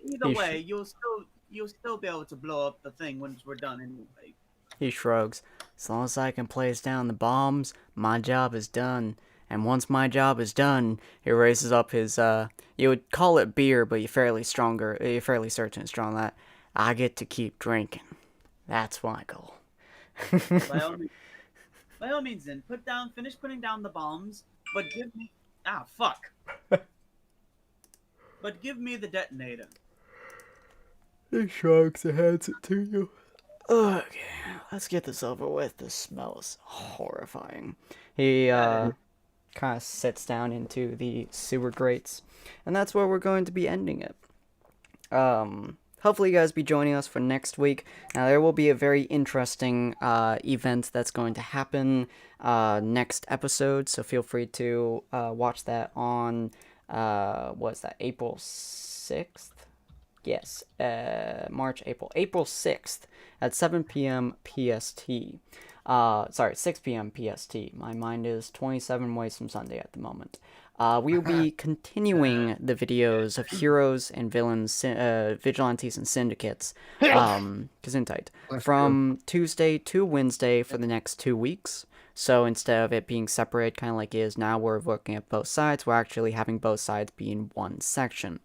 Either way, you'll still be able to blow up the thing once we're done anyway. He shrugs. As long as I can place down the bombs, my job is done. And once my job is done, he raises up his, you would call it beer, but you're fairly certain it's strong that I get to keep drinking. That's my goal. By all means then, finish putting down the bombs, but give me, but give me the detonator. He shrugs and hands it to you. Okay, let's get this over with. This smells horrifying. He, kind of sits down into the sewer grates, and that's where we're going to be ending it. Hopefully you guys be joining us for next week. Now there will be a very interesting event that's going to happen next episode, so feel free to watch that on April 6th? Yes, April 6th at 7 p.m. PST. 6 p.m. PST. My mind is 27 ways from Sunday at the moment. We will be continuing the videos of heroes and villains, vigilantes and syndicates, Gesundheit, from Tuesday to Wednesday for the next 2 weeks. So instead of it being separate, kind of like it is now, we're looking at both sides. We're actually having both sides be in one section.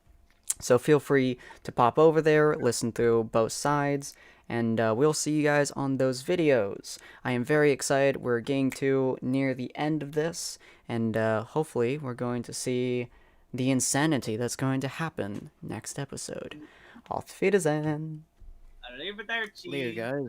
So feel free to pop over there, listen through both sides, and we'll see you guys on those videos. I am very excited. We're getting to near the end of this, and hopefully we're going to see the insanity that's going to happen next episode. Auf Wiedersehen. Arrivederci. Later, guys.